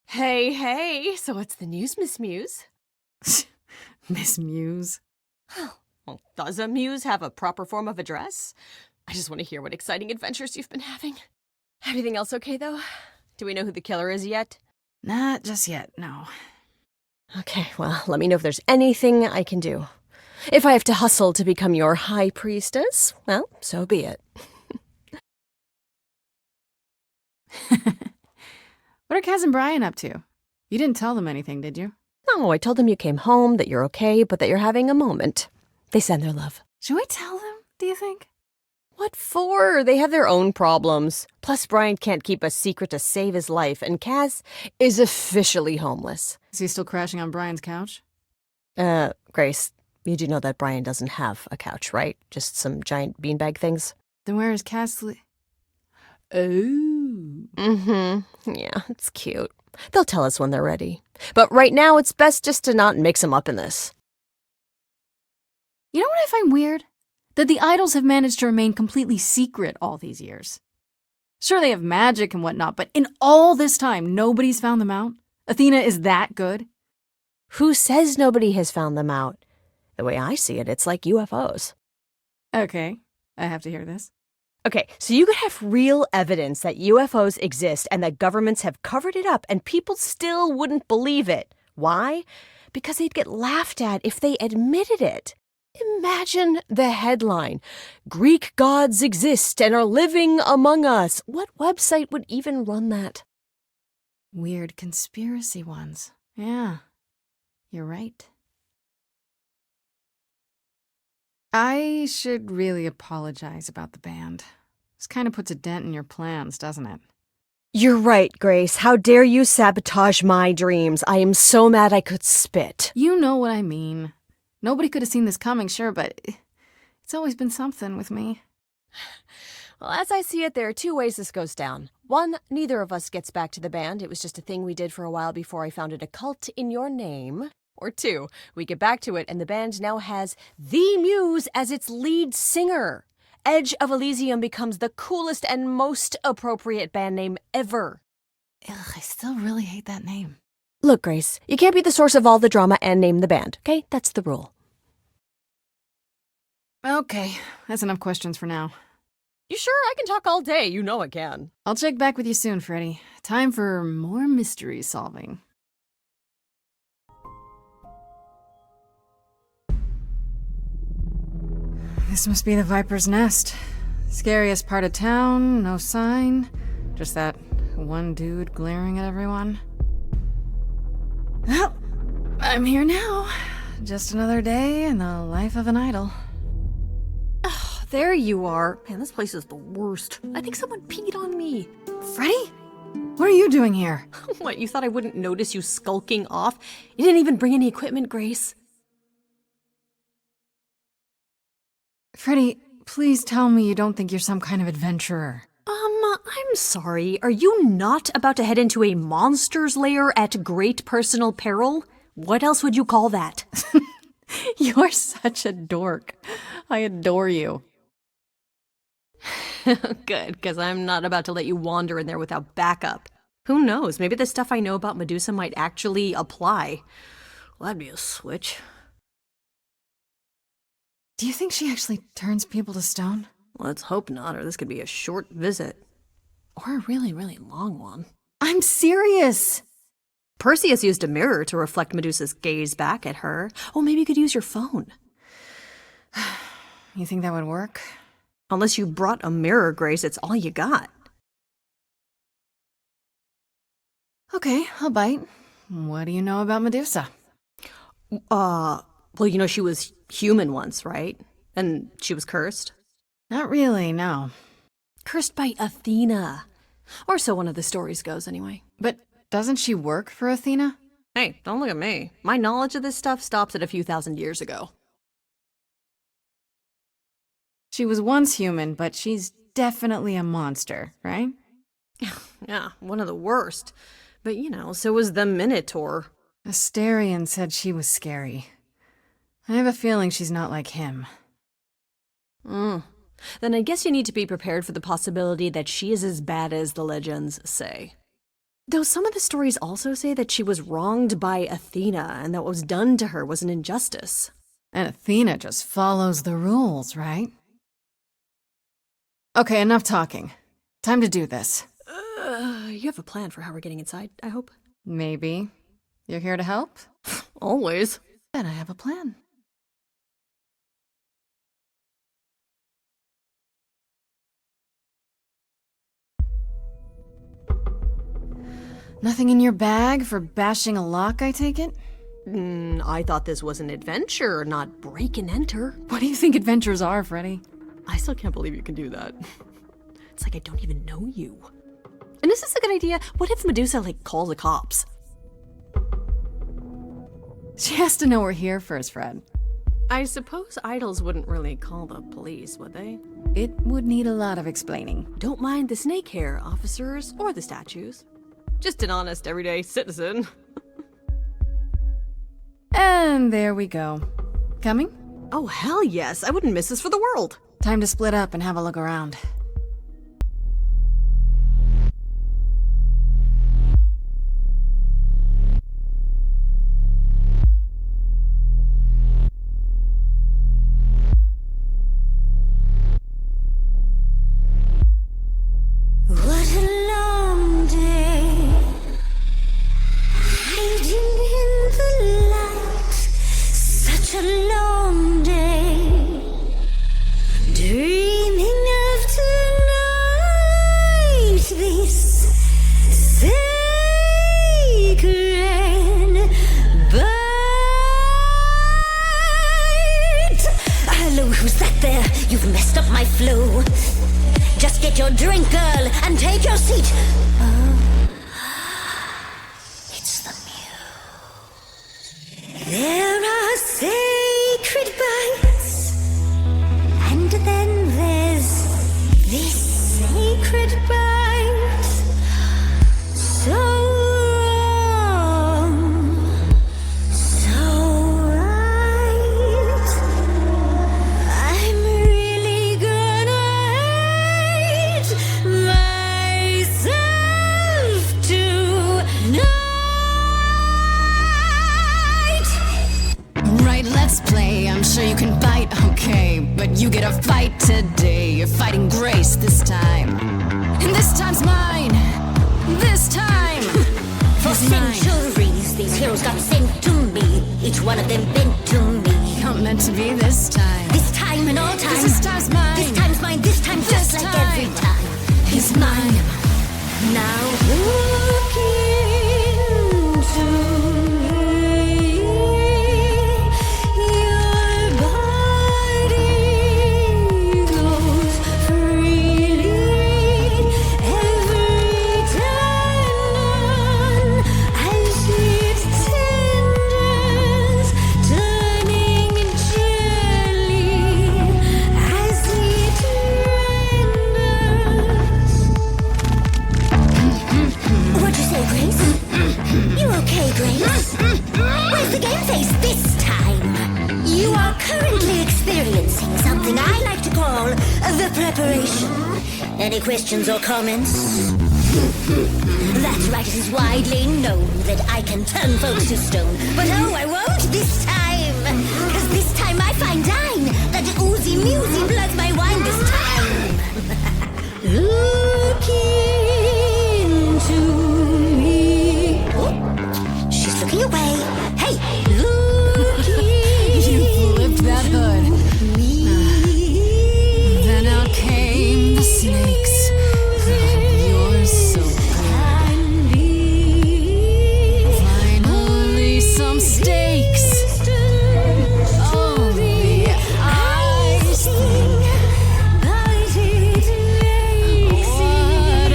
Speaker 2: Hey, so what's the news, Miss Muse?
Speaker 1: Miss Muse.
Speaker 2: Well, does a muse have a proper form of address? I just want to hear what exciting adventures you've been having. Everything else okay, though? Do we know who the killer is yet?
Speaker 1: Not just yet, no.
Speaker 2: Okay, well, let me know if there's anything I can do. If I have to hustle to become your high priestess, well, so be it.
Speaker 1: What are Kaz and Brian up to? You didn't tell them anything, did you?
Speaker 2: No, I told them you came home, that you're okay, but that you're having a moment. They send their love.
Speaker 1: Should we tell them, do you think?
Speaker 2: What for? They have their own problems. Plus, Brian can't keep a secret to save his life, and Kaz is officially homeless.
Speaker 1: Is he still crashing on Brian's couch?
Speaker 2: Grace, you do know that Brian doesn't have a couch, right? Just some giant beanbag things?
Speaker 1: Then where is Kaz Oh.
Speaker 2: Mm-hmm. Yeah, it's cute. They'll tell us when they're ready. But right now, it's best just to not mix them up in this.
Speaker 1: You know what I find weird? That the idols have managed to remain completely secret all these years. Sure, they have magic and whatnot, but in all this time, nobody's found them out? Athena is that good?
Speaker 2: Who says nobody has found them out? The way I see it, it's like UFOs.
Speaker 1: Okay, I have to hear this.
Speaker 2: Okay, so you could have real evidence that UFOs exist and that governments have covered it up and people still wouldn't believe it. Why? Because they'd get laughed at if they admitted it. Imagine the headline, "Greek gods exist and are living among us." What website would even run that?
Speaker 1: Weird conspiracy ones. Yeah, you're right. I should really apologize about the band. This kind of puts a dent in your plans, doesn't it?
Speaker 2: You're right, Grace. How dare you sabotage my dreams? I am so mad I could spit.
Speaker 1: You know what I mean. Nobody could have seen this coming, sure, but it's always been something with me.
Speaker 2: Well, as I see it, there are two ways this goes down. One, neither of us gets back to the band. It was just a thing we did for a while before I founded a cult in your name. Or two, we get back to it and the band now has the Muse as its lead singer. Edge of Elysium becomes the coolest and most appropriate band name ever.
Speaker 1: Ugh, I still really hate that name.
Speaker 2: Look, Grace, you can't be the source of all the drama and name the band, okay? That's the rule.
Speaker 1: Okay, that's enough questions for now.
Speaker 2: You sure? I can talk all day. You know I can.
Speaker 1: I'll check back with you soon, Freddie. Time for more mystery solving. This must be the Viper's Nest. Scariest part of town, no sign. Just that one dude glaring at everyone. Well, I'm here now. Just another day in the life of an idol.
Speaker 2: Oh, there you are. Man, this place is the worst. I think someone peed on me.
Speaker 1: Freddie? What are you doing here?
Speaker 2: What, you thought I wouldn't notice you skulking off? You didn't even bring any equipment, Grace.
Speaker 1: Freddie, please tell me you don't think you're some kind of adventurer.
Speaker 2: I'm sorry. Are you not about to head into a monster's lair at great personal peril? What else would you call that?
Speaker 1: You're such a dork. I adore you.
Speaker 2: Good, because I'm not about to let you wander in there without backup. Who knows? Maybe the stuff I know about Medusa might actually apply. Well, that'd be a switch.
Speaker 1: Do you think she actually turns people to stone?
Speaker 2: Let's hope not, or this could be a short visit. Or a really, really long one.
Speaker 1: I'm serious!
Speaker 2: Perseus used a mirror to reflect Medusa's gaze back at her. Oh, maybe you could use your phone.
Speaker 1: You think that would work?
Speaker 2: Unless you brought a mirror, Grace, it's all you got.
Speaker 1: Okay, I'll bite. What do you know about Medusa?
Speaker 2: Well, you know she was human once, right? And she was cursed?
Speaker 1: Not really, no.
Speaker 2: Cursed by Athena. Or so one of the stories goes, anyway.
Speaker 1: But doesn't she work for Athena?
Speaker 2: Hey, don't look at me. My knowledge of this stuff stops at a few thousand years ago.
Speaker 1: She was once human, but she's definitely a monster, right?
Speaker 2: Yeah, one of the worst. But, so was the Minotaur.
Speaker 1: Asterion said she was scary. I have a feeling she's not like him.
Speaker 2: Then I guess you need to be prepared for the possibility that she is as bad as the legends say. Though some of the stories also say that she was wronged by Athena and that what was done to her was an injustice.
Speaker 1: And Athena just follows the rules, right? Okay, enough talking. Time to do this.
Speaker 2: You have a plan for how we're getting inside, I hope?
Speaker 1: Maybe. You're here to help?
Speaker 2: Always.
Speaker 1: Then I have a plan. Nothing in your bag for bashing a lock, I take it?
Speaker 2: I thought this was an adventure, not break and enter.
Speaker 1: What do you think adventures are, Freddie?
Speaker 2: I still can't believe you can do that. It's like I don't even know you. And is this a good idea? What if Medusa, calls the cops?
Speaker 1: She has to know we're here first, Fred.
Speaker 2: I suppose idols wouldn't really call the police, would they?
Speaker 1: It would need a lot of explaining.
Speaker 2: Don't mind the snake hair officers or the statues. Just an honest, everyday citizen.
Speaker 1: And there we go. Coming?
Speaker 2: Oh, hell yes. I wouldn't miss this for the world.
Speaker 1: Time to split up and have a look around.
Speaker 11: What a long day, hiding in the light. Such a long day, dreaming of tonight. This sacred bite. Hello, who's that there? You've messed up my flow. Just get your drink, girl, and take your seat. Oh, it's the muse. There are sacred bites, and then there's this sacred bite. So wrong, so right. I'm really gonna hate myself tonight.
Speaker 8: Right, let's play. I'm sure you can bite, okay. But you get a fight today. You're fighting grace this time. And this time's mine. This time.
Speaker 11: For
Speaker 8: is mine.
Speaker 11: centuries, these heroes got sent to me. Each one of them bent to me.
Speaker 8: Not meant to be this time.
Speaker 11: This time and all time.
Speaker 8: This time's mine.
Speaker 11: This time's mine. This time just
Speaker 8: This
Speaker 11: like
Speaker 8: time
Speaker 11: every time.
Speaker 8: is mine.
Speaker 11: Now look into me. Your body goes freely every time as it tenders, turning jelly as it renders. What'd you say, Grace? You okay, Grace? Where's the game face this time? You are currently experiencing something I like to call the preparation. Any questions or comments? That's right, it is widely known that I can turn folks to stone. But oh, I won't this time. Cause this time I find dine that oozy musy bloods my wine this time. Look into me. Oh, she's looking away. Hey, look
Speaker 8: You flipped that hood.
Speaker 11: me.
Speaker 8: Then out came the snakes. Oh, you're so good.
Speaker 11: And be
Speaker 8: Finally, some stakes. Oh, the ice thing. What a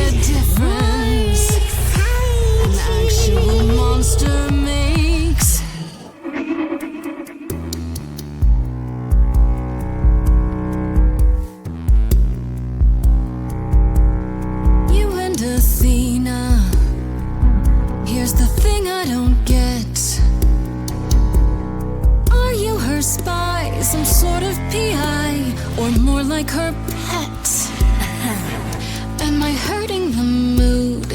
Speaker 8: like her pet. Am I hurting the mood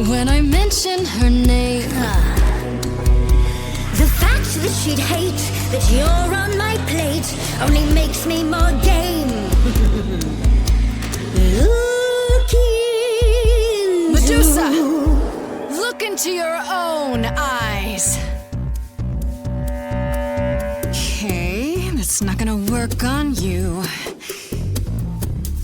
Speaker 8: when I mention her name?
Speaker 11: The fact that she'd hate that you're on my plate only makes me more game.
Speaker 1: Medusa! Look into your own eyes. Okay, that's not gonna work on you.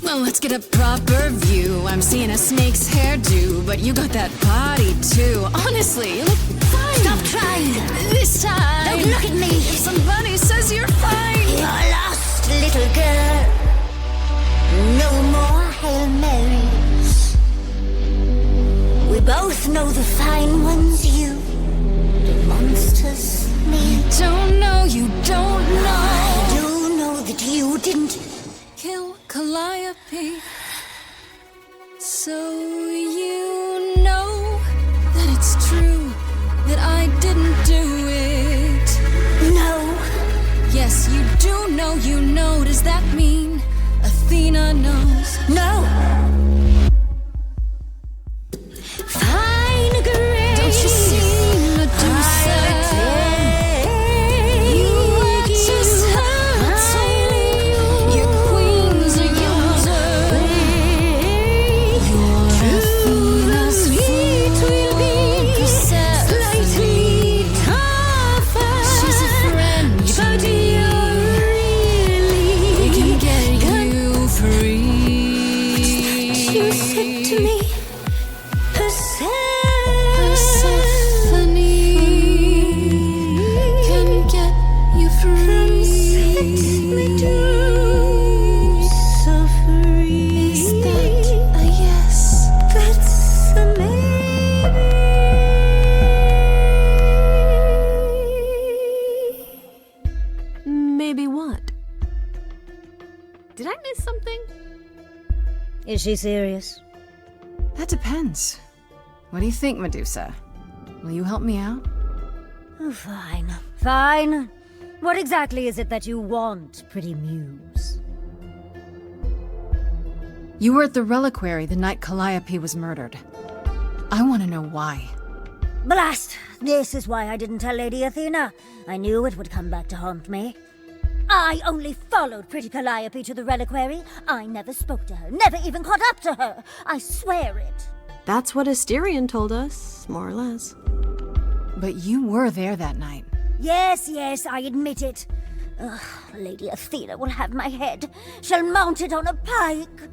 Speaker 1: Well, let's get a proper view. I'm seeing a snake's hairdo, but you got that body too. Honestly, you look fine.
Speaker 11: Stop trying.
Speaker 1: This time.
Speaker 11: Don't look at me.
Speaker 1: If somebody says you're fine.
Speaker 11: You're lost, little girl. No more Hail Marys. We both know the fine ones you, the monsters, me.
Speaker 8: Don't know, you don't know.
Speaker 11: I do know that you didn't
Speaker 8: Kill Calliope. So you know that it's true that I didn't do it.
Speaker 11: know.
Speaker 8: Yes, you do know, you know. Does that mean Athena knows?
Speaker 11: No. Fine grace.
Speaker 8: Don't you see, Medusa? You are just her tiny. Your queen's a user. Your Athena's feet will be slightly tougher. She's a friend to me. We can get you free.
Speaker 11: You said to me,
Speaker 8: Persephone can get you free.
Speaker 11: so free.
Speaker 8: Is that a yes?
Speaker 11: That's a maybe.
Speaker 2: Maybe what? Did I miss something?
Speaker 12: Is she serious?
Speaker 1: That depends. What do you think, Medusa? Will you help me out?
Speaker 12: Oh, fine. Fine. What exactly is it that you want, pretty muse?
Speaker 1: You were at the reliquary the night Calliope was murdered. I want to know why.
Speaker 12: Blast! This is why I didn't tell Lady Athena. I knew it would come back to haunt me. I only followed pretty Calliope to the reliquary. I never spoke to her, never even caught up to her. I swear it.
Speaker 2: That's what Asterion told us, more or less.
Speaker 1: But you were there that night.
Speaker 12: Yes, I admit it. Ugh, Lady Athena will have my head. She'll mount it on a pike.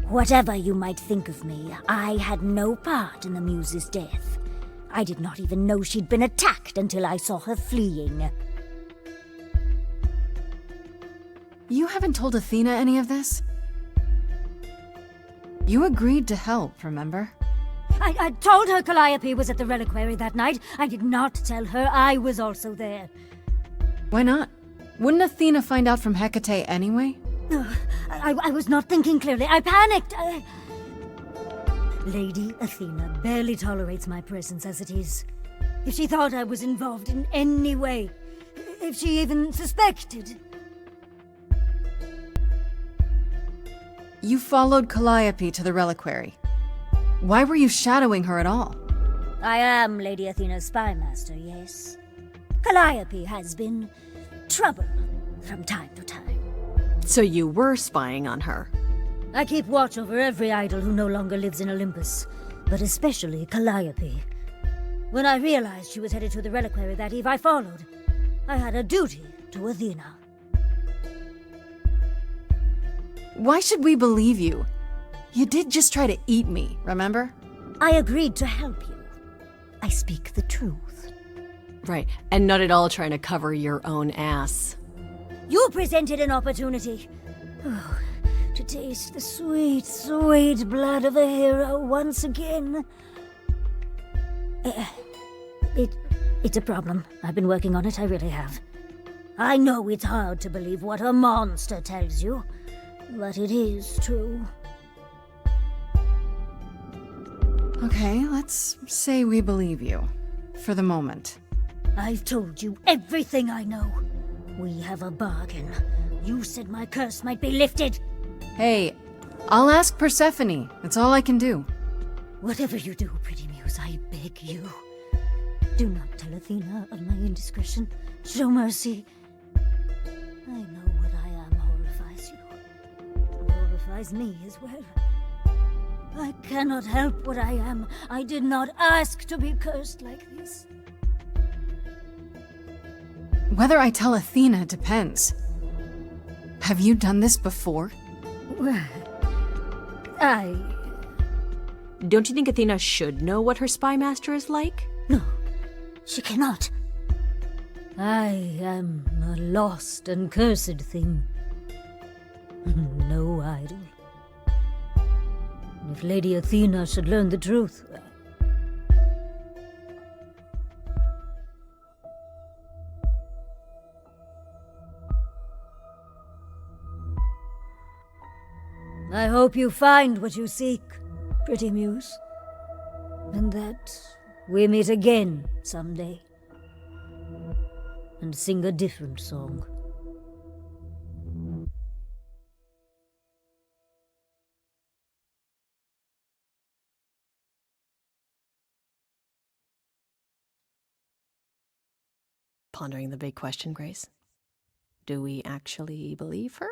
Speaker 12: Whatever you might think of me, I had no part in the Muse's death. I did not even know she'd been attacked until I saw her fleeing.
Speaker 1: You haven't told Athena any of this? You agreed to help, remember?
Speaker 12: I told her Calliope was at the reliquary that night. I did not tell her I was also there.
Speaker 1: Why not? Wouldn't Athena find out from Hecate anyway?
Speaker 12: I was not thinking clearly. I panicked. Lady Athena barely tolerates my presence as it is. If she thought I was involved in any way, if she even suspected...
Speaker 1: You followed Calliope to the reliquary. Why were you shadowing her at all?
Speaker 12: I am Lady Athena's spymaster, yes. Calliope has been trouble from time to time.
Speaker 2: So you were spying on her?
Speaker 12: I keep watch over every idol who no longer lives in Olympus, but especially Calliope. When I realized she was headed to the reliquary that eve, I followed. I had a duty to Athena.
Speaker 1: Why should we believe you? You did just try to eat me, remember?
Speaker 12: I agreed to help you. I speak the truth.
Speaker 2: Right, and not at all trying to cover your own ass.
Speaker 12: You presented an opportunity. Oh, to taste the sweet, sweet blood of a hero once again. It's a problem. I've been working on it, I really have. I know it's hard to believe what a monster tells you, but it is true.
Speaker 1: Okay, let's say we believe you. For the moment.
Speaker 12: I've told you everything I know. We have a bargain. You said my curse might be lifted.
Speaker 1: Hey, I'll ask Persephone. That's all I can do.
Speaker 12: Whatever you do, pretty muse, I beg you. Do not tell Athena of my indiscretion. Show mercy. I know what I am horrifies you. It horrifies me as well. I cannot help what I am. I did not ask to be cursed like this.
Speaker 1: Whether I tell Athena depends. Have you done this before?
Speaker 12: Well,
Speaker 2: Don't you think Athena should know what her spy master is like?
Speaker 12: No, she cannot. I am a lost and cursed thing. No idol. If Lady Athena should learn the truth, well, I hope you find what you seek, pretty muse, and that we meet again someday and sing a different song.
Speaker 2: Pondering the big question, Grace. Do we actually believe her?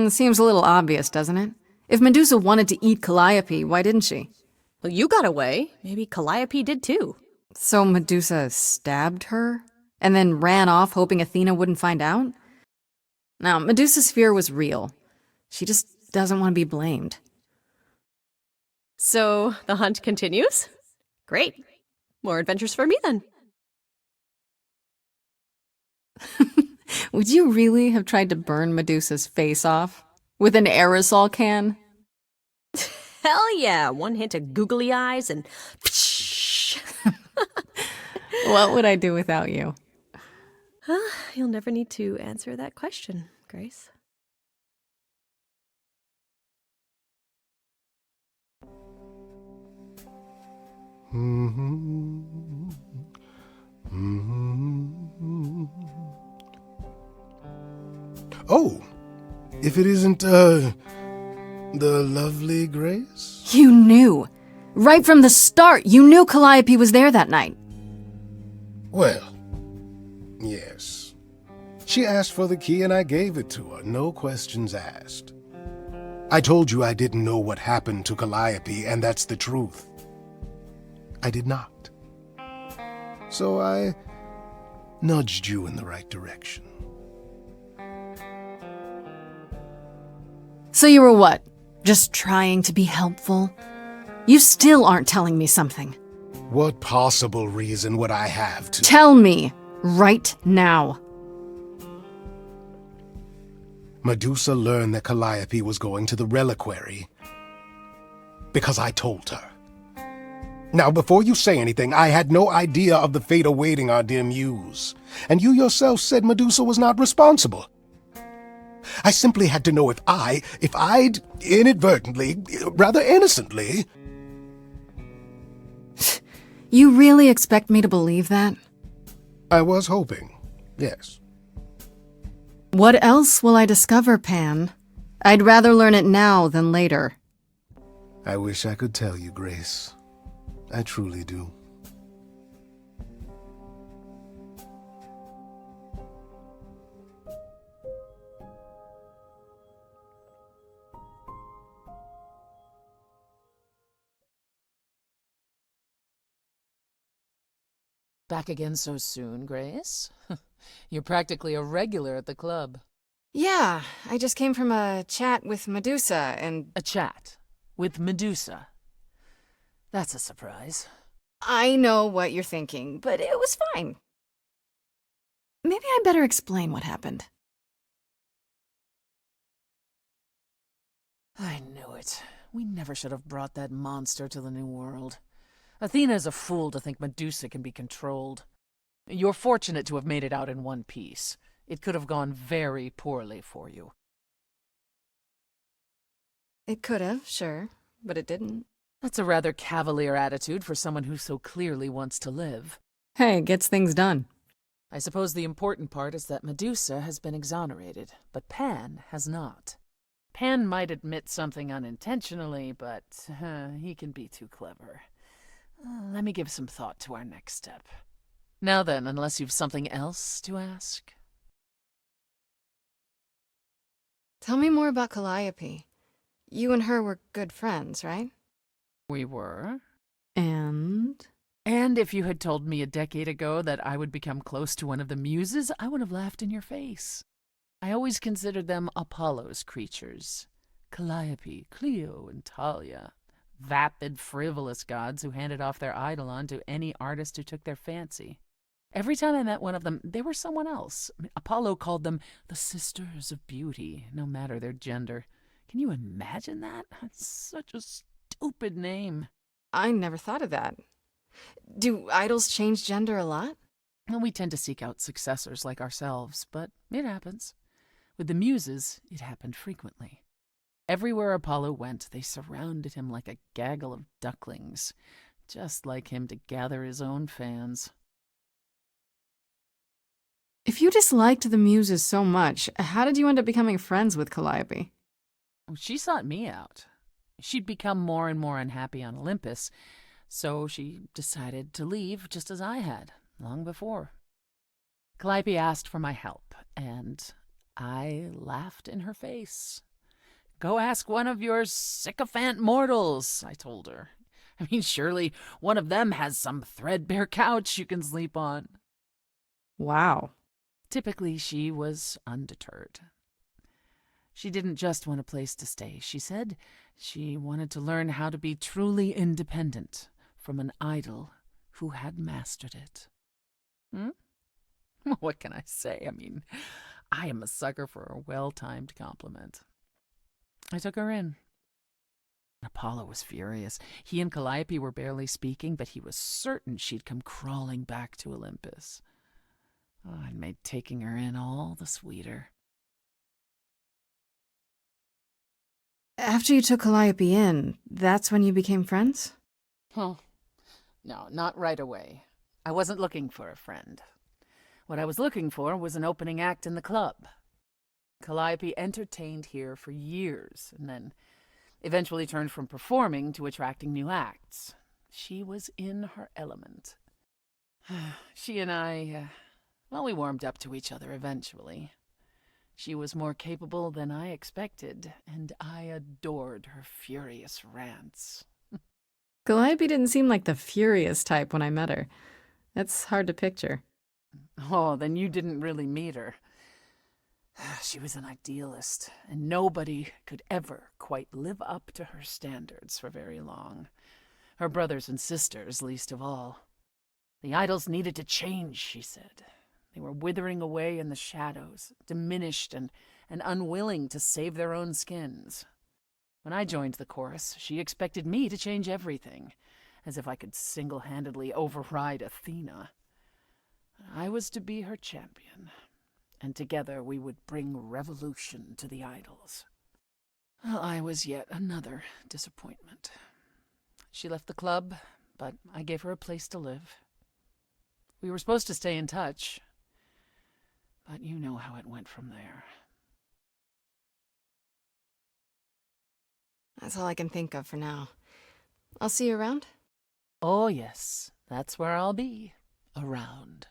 Speaker 1: Seems a little obvious, doesn't it? If Medusa wanted to eat Calliope, why didn't she?
Speaker 2: Well, you got away. Maybe Calliope did too.
Speaker 1: So Medusa stabbed her? And then ran off hoping Athena wouldn't find out? Now, Medusa's fear was real. She just doesn't want to be blamed.
Speaker 2: So the hunt continues? Great. More adventures for me then.
Speaker 1: Would you really have tried to burn Medusa's face off? With an aerosol can?
Speaker 2: Hell yeah. One hint of googly eyes and...
Speaker 1: What would I do without you?
Speaker 2: You'll never need to answer that question, Grace.
Speaker 5: Oh, if it isn't, the lovely Grace?
Speaker 1: You knew. Right from the start, you knew Calliope was there that night.
Speaker 5: Well, yes. She asked for the key and I gave it to her, no questions asked. I told you I didn't know what happened to Calliope, and that's the truth. I did not. So I nudged you in the right direction.
Speaker 1: So you were what? Just trying to be helpful? You still aren't telling me something.
Speaker 5: What possible reason would I have to—
Speaker 1: Tell me, right now.
Speaker 5: Medusa learned that Calliope was going to the reliquary because I told her. Now, before you say anything, I had no idea of the fate awaiting our dear muse, and you yourself said Medusa was not responsible. I simply had to know if I'd inadvertently, rather innocently—
Speaker 1: You really expect me to believe that?
Speaker 5: I was hoping, yes.
Speaker 1: What else will I discover, Pan? I'd rather learn it now than later.
Speaker 5: I wish I could tell you, Grace. I truly do.
Speaker 6: Back again so soon, Grace? You're practically a regular at the club.
Speaker 1: Yeah, I just came from a chat with Medusa and...
Speaker 6: A chat with Medusa? That's a surprise.
Speaker 1: I know what you're thinking, but it was fine. Maybe I better explain what happened.
Speaker 6: I knew it. We never should have brought that monster to the New World. Athena is a fool to think Medusa can be controlled. You're fortunate to have made it out in one piece. It could have gone very poorly for you.
Speaker 1: It could have, sure, but it didn't.
Speaker 6: That's a rather cavalier attitude for someone who so clearly wants to live.
Speaker 1: Hey, gets things done.
Speaker 6: I suppose the important part is that Medusa has been exonerated, but Pan has not. Pan might admit something unintentionally, but he can be too clever. Let me give some thought to our next step. Now then, unless you've something else to ask.
Speaker 1: Tell me more about Calliope. You and her were good friends, right?
Speaker 6: We were.
Speaker 1: And?
Speaker 6: And if you had told me a decade ago that I would become close to one of the muses, I would have laughed in your face. I always considered them Apollo's creatures. Calliope, Clio, and Talia. Vapid, frivolous gods who handed off their eidolon to any artist who took their fancy. Every time I met one of them, they were someone else. Apollo called them the Sisters of Beauty, no matter their gender. Can you imagine that? That's such a stupid name.
Speaker 1: I never thought of that. Do idols change gender a lot?
Speaker 6: Well, we tend to seek out successors like ourselves, but it happens. With the muses, it happened frequently. Everywhere Apollo went, they surrounded him like a gaggle of ducklings, just like him to gather his own fans.
Speaker 1: If you disliked the muses so much, how did you end up becoming friends with Calliope?
Speaker 6: She sought me out. She'd become more and more unhappy on Olympus, so she decided to leave just as I had, long before. Calliope asked for my help, and I laughed in her face. Go ask one of your sycophant mortals, I told her. I mean, surely one of them has some threadbare couch you can sleep on.
Speaker 1: Wow.
Speaker 6: Typically, she was undeterred. She didn't just want a place to stay. She said she wanted to learn how to be truly independent from an idol who had mastered it. What can I say? I mean, I am a sucker for a well-timed compliment. I took her in. Apollo was furious. He and Calliope were barely speaking, but he was certain she'd come crawling back to Olympus. Oh, it made taking her in all the sweeter.
Speaker 1: After you took Calliope in, that's when you became friends?
Speaker 6: Oh, no, not right away. I wasn't looking for a friend. What I was looking for was an opening act in the club. Calliope entertained here for years, and then eventually turned from performing to attracting new acts. She was in her element. She and I, we warmed up to each other eventually. She was more capable than I expected, and I adored her furious rants.
Speaker 1: Calliope didn't seem like the furious type when I met her. That's hard to picture.
Speaker 6: Oh, then you didn't really meet her. She was an idealist, and nobody could ever quite live up to her standards for very long. Her brothers and sisters, least of all. The idols needed to change, she said. They were withering away in the shadows, diminished and unwilling to save their own skins. When I joined the chorus, she expected me to change everything, as if I could single-handedly override Athena. I was to be her champion, and together we would bring revolution to the idols. Well, I was yet another disappointment. She left the club, but I gave her a place to live. We were supposed to stay in touch, but you know how it went from there.
Speaker 1: That's all I can think of for now. I'll see you around?
Speaker 6: Oh, yes. That's where I'll be. Around.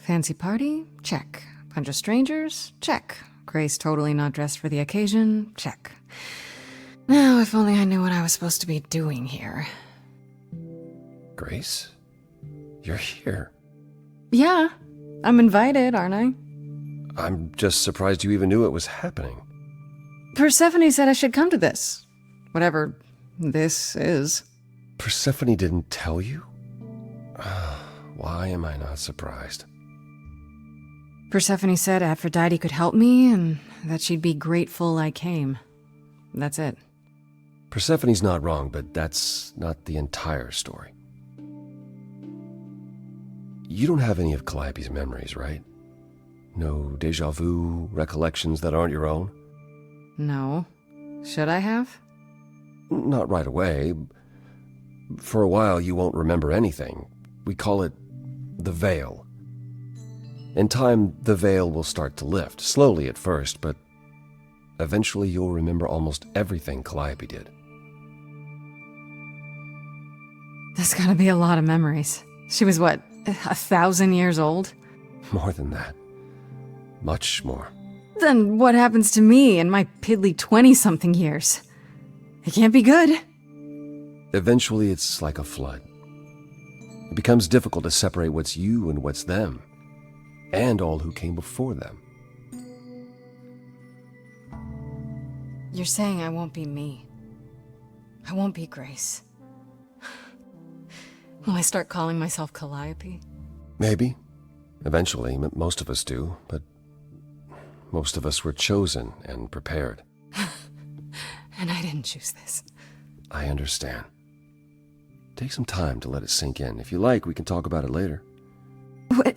Speaker 1: Fancy party? Check. Bunch of strangers? Check. Grace totally not dressed for the occasion? Check. Now, if only I knew what I was supposed to be doing here.
Speaker 3: Grace? You're here.
Speaker 1: Yeah, I'm invited, aren't I?
Speaker 3: I'm just surprised you even knew it was happening.
Speaker 1: Persephone said I should come to this. Whatever this is.
Speaker 3: Persephone didn't tell you? Why am I not surprised?
Speaker 1: Persephone said Aphrodite could help me and that she'd be grateful I came. That's it.
Speaker 3: Persephone's not wrong, but that's not the entire story. You don't have any of Calliope's memories, right? No deja vu recollections that aren't your own?
Speaker 1: No. Should I have?
Speaker 3: Not right away. For a while, you won't remember anything. We call it the veil. In time, the veil will start to lift, slowly at first, but eventually you'll remember almost everything Calliope did.
Speaker 1: That's gotta be a lot of memories. She was, what, 1,000 years old?
Speaker 3: More than that. Much more.
Speaker 1: Then what happens to me in my piddly 20-something years? It can't be good.
Speaker 3: Eventually, it's like a flood. It becomes difficult to separate what's you and what's them, and all who came before them.
Speaker 1: You're saying I won't be me. I won't be Grace. Will I start calling myself Calliope?
Speaker 3: Maybe. Eventually, most of us do, but most of us were chosen and prepared.
Speaker 1: And I didn't choose this.
Speaker 3: I understand. Take some time to let it sink in. If you like, we can talk about it later.
Speaker 1: What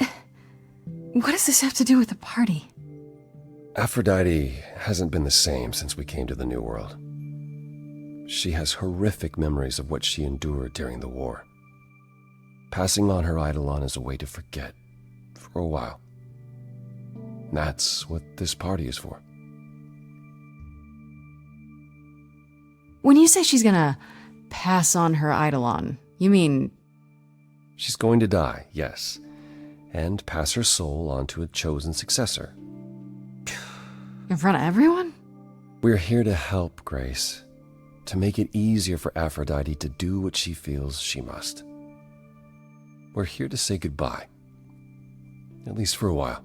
Speaker 1: does this have to do with the party?
Speaker 3: Aphrodite hasn't been the same since we came to the New World. She has horrific memories of what she endured during the war. Passing on her eidolon is a way to forget, for a while. That's what this party is for.
Speaker 1: When you say she's gonna pass on her eidolon, you mean...
Speaker 3: She's going to die, yes, and pass her soul on to a chosen successor.
Speaker 1: In front of everyone?
Speaker 3: We're here to help, Grace, to make it easier for Aphrodite to do what she feels she must. We're here to say goodbye, at least for a while.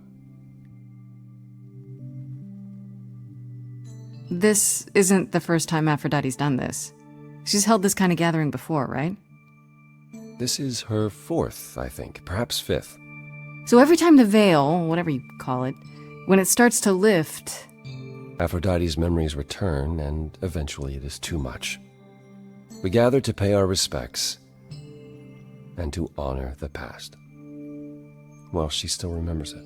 Speaker 1: This isn't the first time Aphrodite's done this. She's held this kind of gathering before, right?
Speaker 3: This is her 4th, I think, perhaps 5th.
Speaker 1: So every time the veil, whatever you call it, when it starts to lift...
Speaker 3: Aphrodite's memories return, and eventually it is too much. We gather to pay our respects and to honor the past. Well, she still remembers it.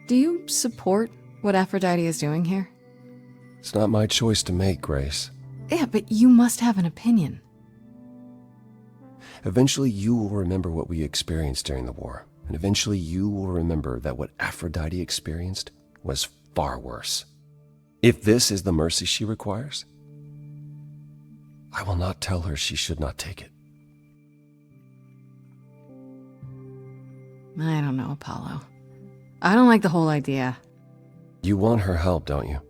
Speaker 1: Do you support what Aphrodite is doing here?
Speaker 3: It's not my choice to make, Grace.
Speaker 1: Yeah, but you must have an opinion.
Speaker 3: Eventually you will remember what we experienced during the war, and eventually you will remember that what Aphrodite experienced was far worse. If this is the mercy she requires, I will not tell her she should not take it.
Speaker 1: I don't know, Apollo. I don't like the whole idea.
Speaker 3: You want her help, don't you?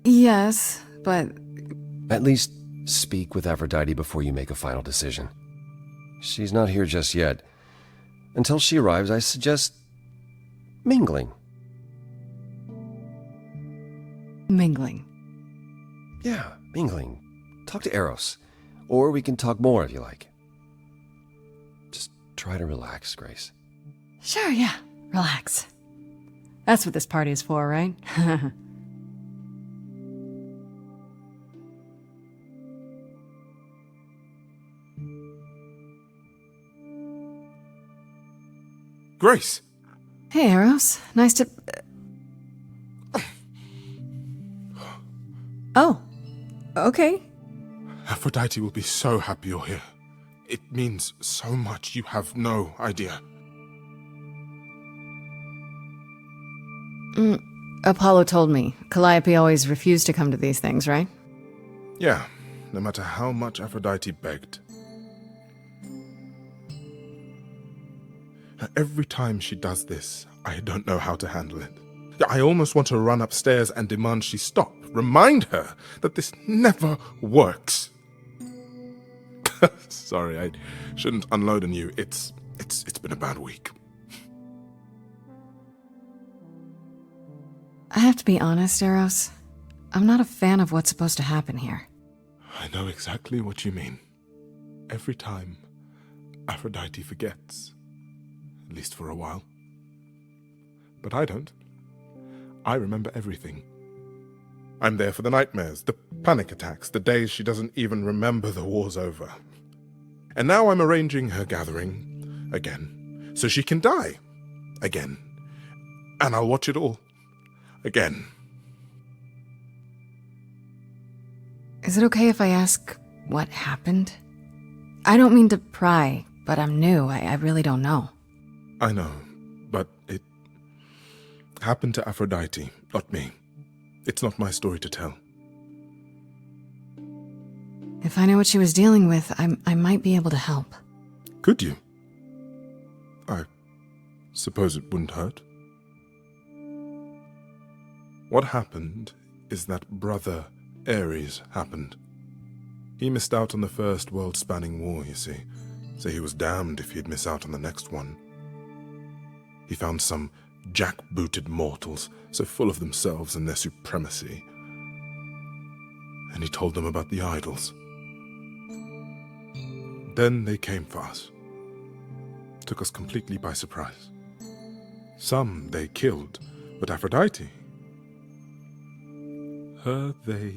Speaker 1: Yes, but...
Speaker 3: At least speak with Aphrodite before you make a final decision. She's not here just yet. Until she arrives, I suggest mingling.
Speaker 1: Mingling?
Speaker 3: Yeah, mingling. Talk to Eros. Or we can talk more if you like. Just try to relax, Grace.
Speaker 1: Sure, yeah. Relax. That's what this party is for, right?
Speaker 10: Grace!
Speaker 1: Hey, Eros. Nice to... Oh. Okay.
Speaker 10: Aphrodite will be so happy you're here. It means so much, you have no idea.
Speaker 1: Apollo told me. Calliope always refused to come to these things, right?
Speaker 10: Yeah, no matter how much Aphrodite begged. Every time she does this, I don't know how to handle it. I almost want to run upstairs and demand she stop. Remind her that this never works. Sorry, I shouldn't unload on you. It's been a bad week.
Speaker 1: I have to be honest, Eros. I'm not a fan of what's supposed to happen here.
Speaker 10: I know exactly what you mean. Every time, Aphrodite forgets. At least for a while. But I don't. I remember everything. I'm there for the nightmares, the panic attacks, the days she doesn't even remember the war's over. And now I'm arranging her gathering again, so she can die again. And I'll watch it all again.
Speaker 1: Is it okay if I ask what happened? I don't mean to pry, but I'm new. I really don't know.
Speaker 10: I know, but it happened to Aphrodite, not me. It's not my story to tell.
Speaker 1: If I know what she was dealing with, I might be able to help.
Speaker 10: Could you? I suppose it wouldn't hurt. What happened is that Brother Ares happened. He missed out on the first world-spanning war, you see, so he was damned if he'd miss out on the next one. He found some jack-booted mortals, so full of themselves and their supremacy, and he told them about the idols. Then they came for us. Took us completely by surprise. Some they killed, but Aphrodite, her they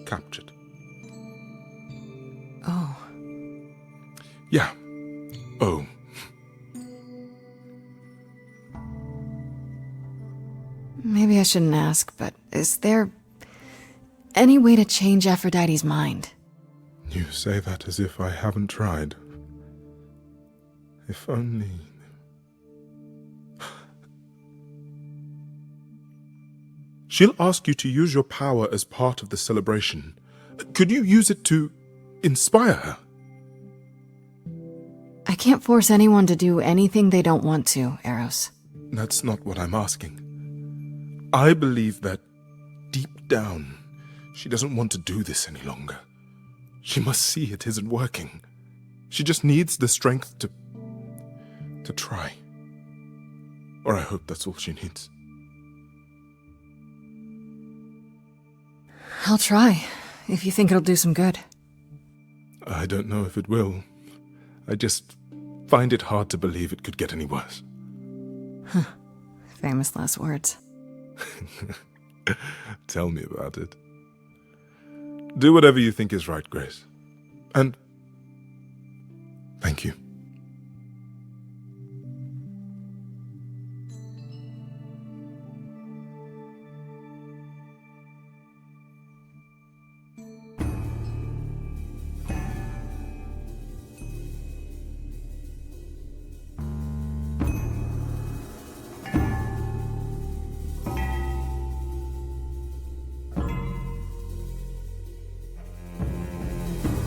Speaker 10: captured.
Speaker 1: Oh.
Speaker 10: Yeah. Oh.
Speaker 1: Maybe I shouldn't ask, but is there any way to change Aphrodite's mind?
Speaker 10: You say that as if I haven't tried. If only... She'll ask you to use your power as part of the celebration. Could you use it to inspire her?
Speaker 1: I can't force anyone to do anything they don't want to, Eros.
Speaker 10: That's not what I'm asking. I believe that, deep down, she doesn't want to do this any longer. She must see it isn't working. She just needs the strength to try. Or I hope that's all she needs.
Speaker 1: I'll try, if you think it'll do some good.
Speaker 10: I don't know if it will. I just find it hard to believe it could get any worse.
Speaker 1: Huh. Famous last words.
Speaker 10: Tell me about it. Do whatever you think is right, Grace. And thank you.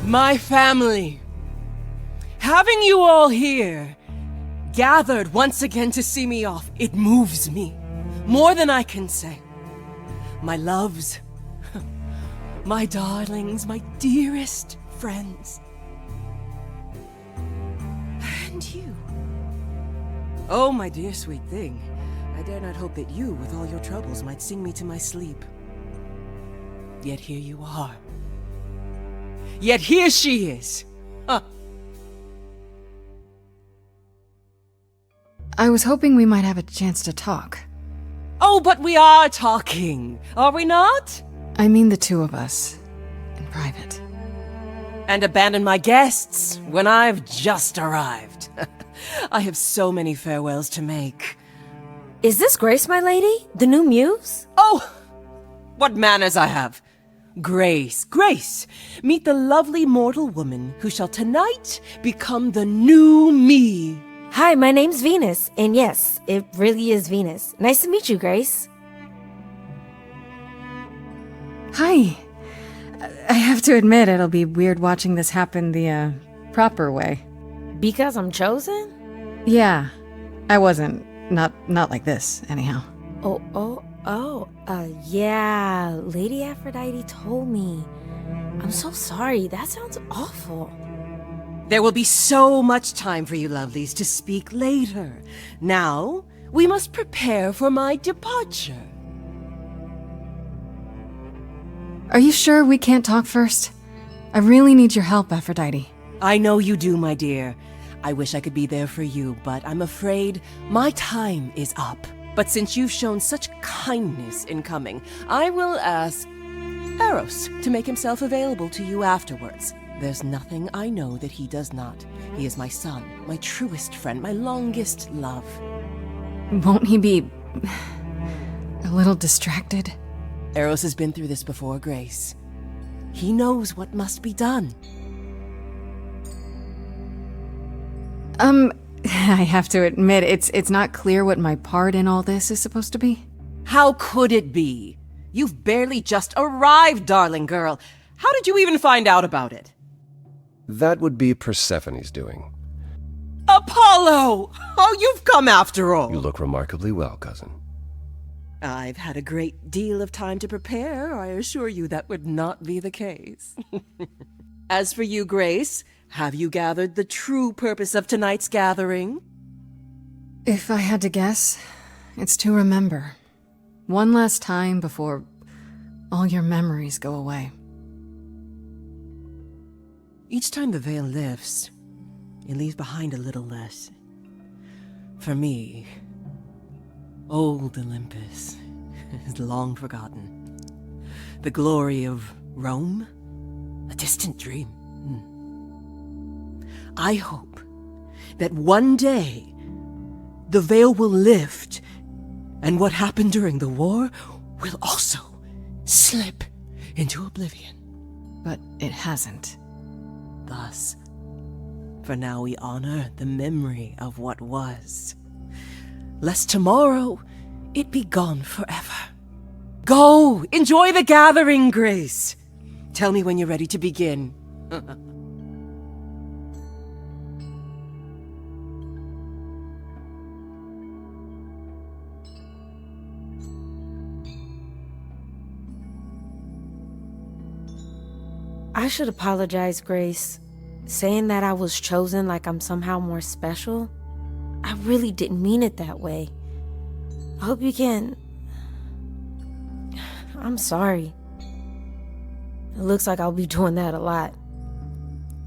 Speaker 2: My family. Having you all here, gathered once again to see me off, it moves me. More than I can say. My loves, my darlings, my dearest friends. And you. Oh, my dear sweet thing. I dare not hope that you, with all your troubles, might sing me to my sleep. Yet here you are. Yet here she is. Huh.
Speaker 1: I was hoping we might have a chance to talk.
Speaker 2: Oh, but we are talking, are we not?
Speaker 1: I mean the two of us, in private.
Speaker 2: And abandon my guests when I've just arrived. I have so many farewells to make.
Speaker 13: Is this Grace, my lady? The new muse?
Speaker 2: Oh, what manners I have. Grace, Grace, meet the lovely mortal woman who shall tonight become the new me.
Speaker 13: Hi, my name's Venus, and yes, it really is Venus. Nice to meet you, Grace.
Speaker 1: Hi. I have to admit, it'll be weird watching this happen the, proper way.
Speaker 13: Because I'm chosen?
Speaker 1: Yeah. I wasn't. Not like this, anyhow.
Speaker 13: Yeah, Lady Aphrodite told me. I'm so sorry, that sounds awful.
Speaker 2: There will be so much time for you lovelies to speak later. Now, we must prepare for my departure.
Speaker 1: Are you sure we can't talk first? I really need your help, Aphrodite.
Speaker 2: I know you do, my dear. I wish I could be there for you, but I'm afraid my time is up. But since you've shown such kindness in coming, I will ask Eros to make himself available to you afterwards. There's nothing I know that he does not. He is my son, my truest friend, my longest love.
Speaker 1: Won't he be a little distracted?
Speaker 2: Eros has been through this before, Grace. He knows what must be done.
Speaker 1: I have to admit, it's not clear what my part in all this is supposed to be.
Speaker 2: How could it be? You've barely just arrived, darling girl. How did you even find out about it?
Speaker 3: That would be Persephone's doing.
Speaker 2: Apollo! Oh, you've come after all.
Speaker 3: You look remarkably well, cousin.
Speaker 2: I've had a great deal of time to prepare. I assure you that would not be the case. As for you, Grace, have you gathered the true purpose of tonight's gathering?
Speaker 1: If I had to guess, it's to remember. One last time before all your memories go away.
Speaker 2: Each time the veil lifts, it leaves behind a little less. For me, old Olympus is long forgotten. The glory of Rome, a distant dream. I hope that one day the veil will lift, and what happened during the war will also slip into oblivion.
Speaker 1: But it hasn't.
Speaker 2: Thus, for now we honor the memory of what was, lest tomorrow it be gone forever. Go! Enjoy the gathering, Grace! Tell me when you're ready to begin.
Speaker 13: I should apologize, Grace. Saying that I was chosen like I'm somehow more special, I really didn't mean it that way. I hope you can... I'm sorry. It looks like I'll be doing that a lot.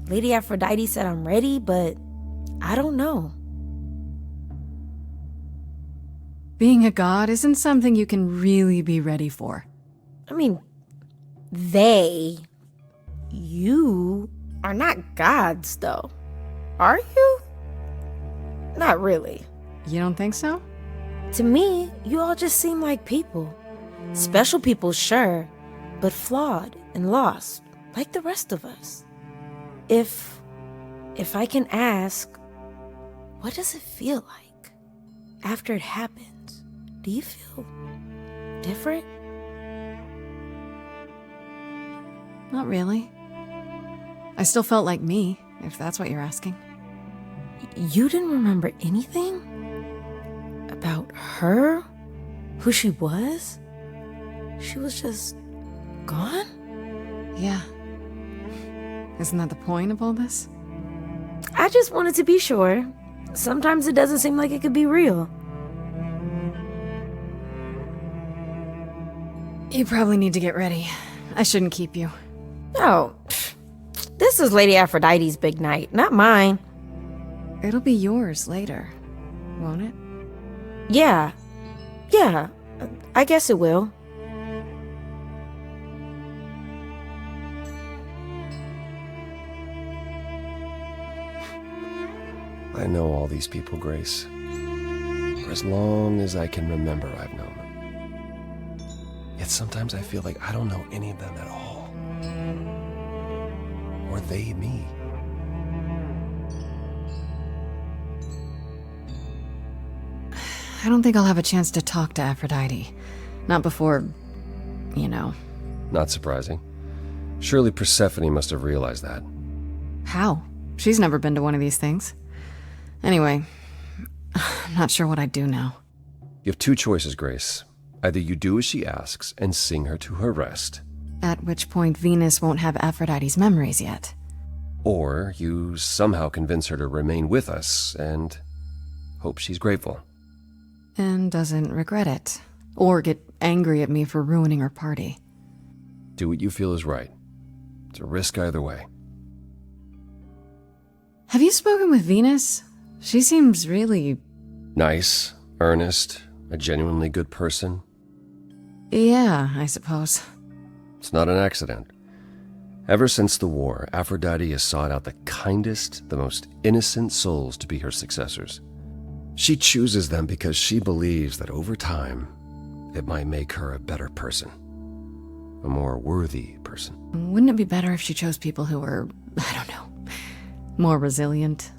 Speaker 13: Lady Aphrodite said I'm ready, but I don't know.
Speaker 1: Being a god isn't something you can really be ready for.
Speaker 13: I mean, you are not gods, though. Are you? Not really.
Speaker 1: You don't think so?
Speaker 13: To me, you all just seem like people. Special people, sure, but flawed and lost, like the rest of us. If I can ask, what does it feel like after it happens? Do you feel different?
Speaker 1: Not really. I still felt like me, if that's what you're asking.
Speaker 13: You didn't remember anything? About her? Who she was? She was just gone?
Speaker 1: Yeah. Isn't that the point of all this?
Speaker 13: I just wanted to be sure. Sometimes it doesn't seem like it could be real.
Speaker 1: You probably need to get ready. I shouldn't keep you.
Speaker 13: Oh, this is Lady Aphrodite's big night, not mine.
Speaker 1: It'll be yours later, won't it?
Speaker 13: Yeah, I guess it will.
Speaker 3: I know all these people, Grace. For as long as I can remember, I've known them. Yet sometimes I feel like I don't know any of them at all. Or they me.
Speaker 1: I don't think I'll have a chance to talk to Aphrodite. Not before, you know.
Speaker 3: Not surprising. Surely Persephone must have realized that.
Speaker 1: How? She's never been to one of these things. Anyway, I'm not sure what I'd do now.
Speaker 3: You have two choices, Grace. Either you do as she asks and sing her to her rest.
Speaker 1: At which point Venus won't have Aphrodite's memories yet.
Speaker 3: Or you somehow convince her to remain with us and hope she's grateful.
Speaker 1: And doesn't regret it. Or get angry at me for ruining her party.
Speaker 3: Do what you feel is right. It's a risk either way.
Speaker 1: Have you spoken with Venus? She seems really...
Speaker 3: Nice, earnest, a genuinely good person.
Speaker 1: Yeah, I suppose.
Speaker 3: It's not an accident. Ever since the war, Aphrodite has sought out the kindest, the most innocent souls to be her successors. She chooses them because she believes that over time, it might make her a better person. A more worthy person.
Speaker 1: Wouldn't it be better if she chose people who were, I don't know, more resilient?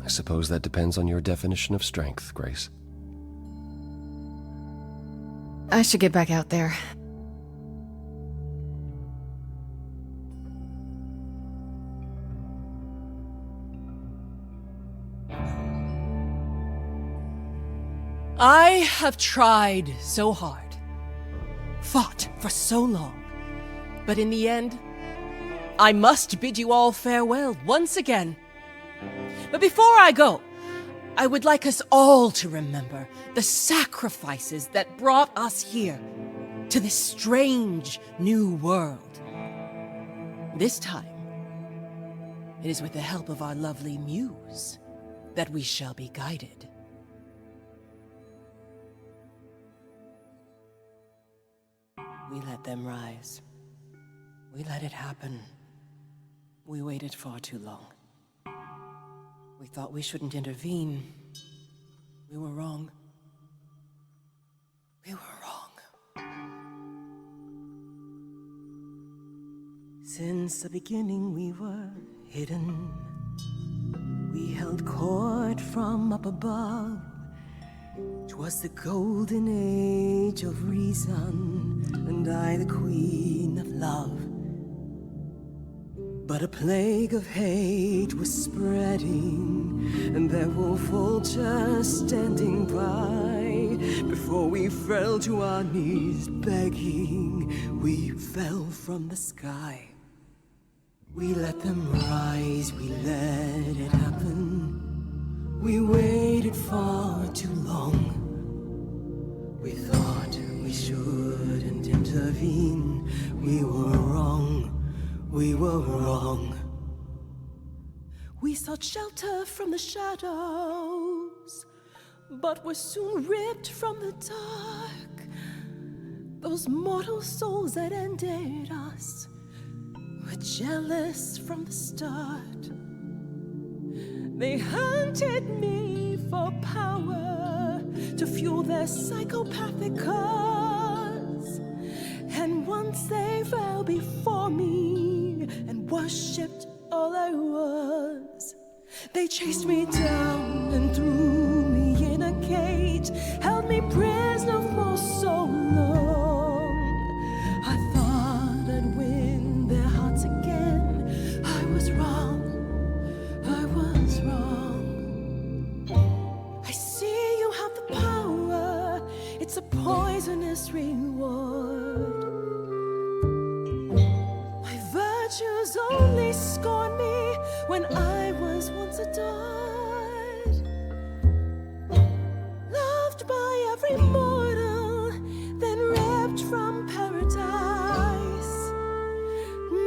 Speaker 3: I suppose that depends on your definition of strength, Grace.
Speaker 1: I should get back out there.
Speaker 2: I have tried so hard, fought for so long, but in the end, I must bid you all farewell once again. But before I go, I would like us all to remember the sacrifices that brought us here, to this strange new world. This time, it is with the help of our lovely muse that we shall be guided. We let them rise. We let it happen. We waited far too long. We thought we shouldn't intervene. We were wrong. We were wrong. Since the beginning we were hidden. We held court from up above. 'Twas the golden age of reason, and I the queen of love. But a plague of hate was spreading, and there were vultures standing by. Before we fell to our knees begging, we fell from the sky. We let them rise, we let it happen. We waited far too long. We thought we shouldn't intervene. We were wrong. We were wrong. We sought shelter from the shadows, but were soon ripped from the dark. Those mortal souls that ended us were jealous from the start. They hunted me for power to fuel their psychopathic cause. And once they fell before me and worshipped all I was, they chased me down and threw me in a cage, held me prisoner for so long. I thought I'd win their hearts again. I was wrong. I was wrong. I see you have the power. It's a poisonous reward. Virtues only scorn me when I was once adored, loved by every mortal, then ripped from paradise.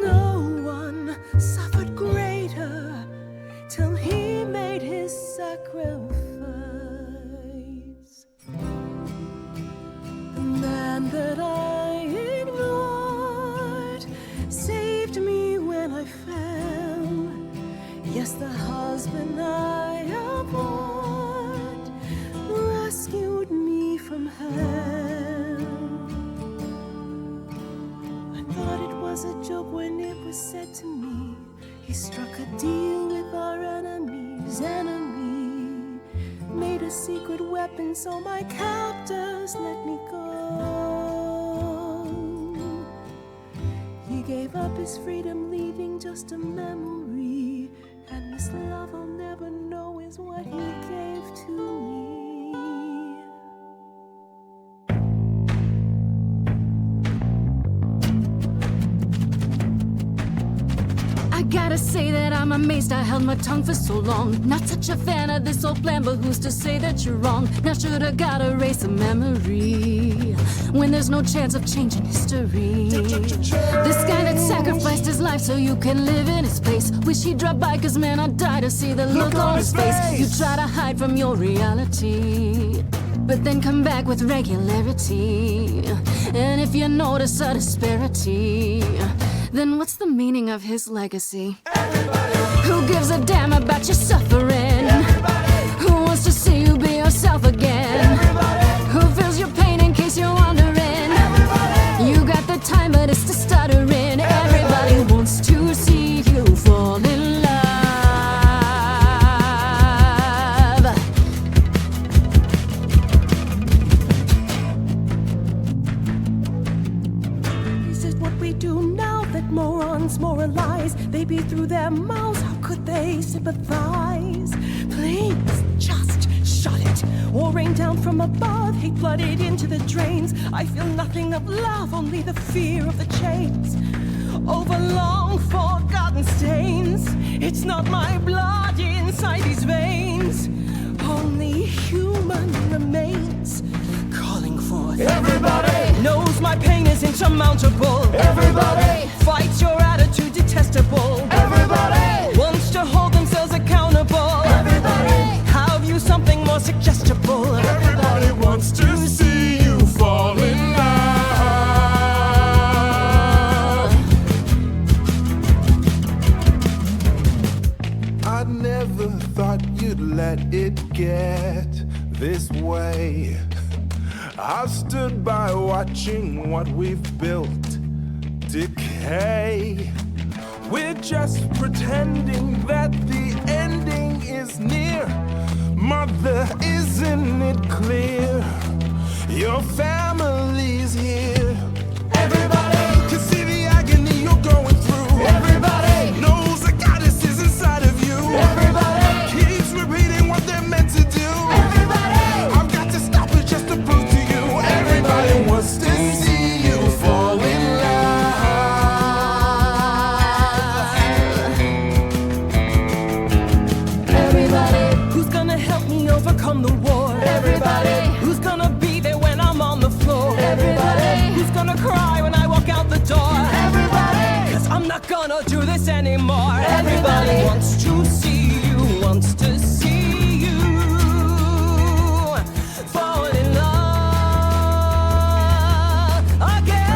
Speaker 2: No one suffered greater till he made his sacrifice. The man that I ignored saved me when I fell. Yes, the husband I abhorred rescued me from hell. I thought it was a joke when it was said to me, he struck a deal with our enemy's enemy, made a secret weapon so my captors let me go. He gave up his freedom, leaving just a memory. And this love I'll never know is what he gave to me.
Speaker 8: I gotta say that I'm amazed I held my tongue for so long. Not such a fan of this old plan, but who's to say that you're wrong? Now shoulda gotta erase a memory when there's no chance of changing history. This guy that sacrificed his life so you can live in his place, wish he'd drop by, cause man, I'd die to see the look on his face. You try to hide from your reality, but then come back with regularity. And if you notice a disparity,
Speaker 1: then what's the meaning of his legacy? Who gives a damn about your suffering? Who wants to see you be yourself again? Who feels your pain in case you're wondering? You got the time, but it's the stuttering. Everybody wants to see you fall in love.
Speaker 14: Is it what we do now that morons moralize? They beat through their mouths, how could they sympathize? Please, just shut it, or rain down from above, hate flooded into the drains. I feel nothing of love, only the fear of the chains. Over long forgotten stains, it's not my blood inside these veins, only human remains calling forth. Everybody knows my pain is insurmountable. Everybody fights your attitude detestable. Everybody wants to hold themselves accountable. Everybody have you something more suggestible. Everybody wants to see you fall in love.
Speaker 10: I never thought you'd let it get this way. I've stood by watching what we've built decay. We're just pretending that the ending is near. Mother, isn't it clear? Your family's here. Everybody can see the agony you're going through. Everybody knows the goddess is inside of you. Everybody keeps repeating what they're meant to do. Everybody, I've got to stop it just to prove to you. Everybody wants to see you fall in love.
Speaker 14: Everybody who's gonna help me overcome the war. Everybody who's gonna be there when I'm on the floor. Everybody who's gonna cry when I walk out the door. Everybody, 'cause I'm not gonna do this anymore. Everybody wants to see you, wants to see you fall in love again.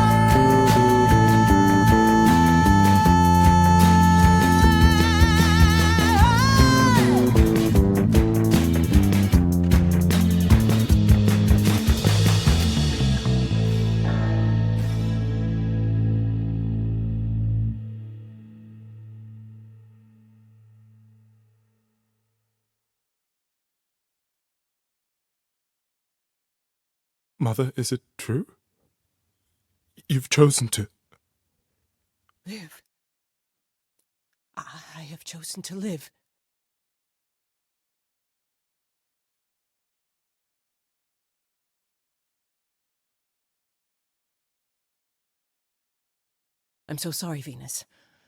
Speaker 10: Mother, is it true? You've chosen to.
Speaker 14: Live. I have chosen to live. I'm so sorry, Venus.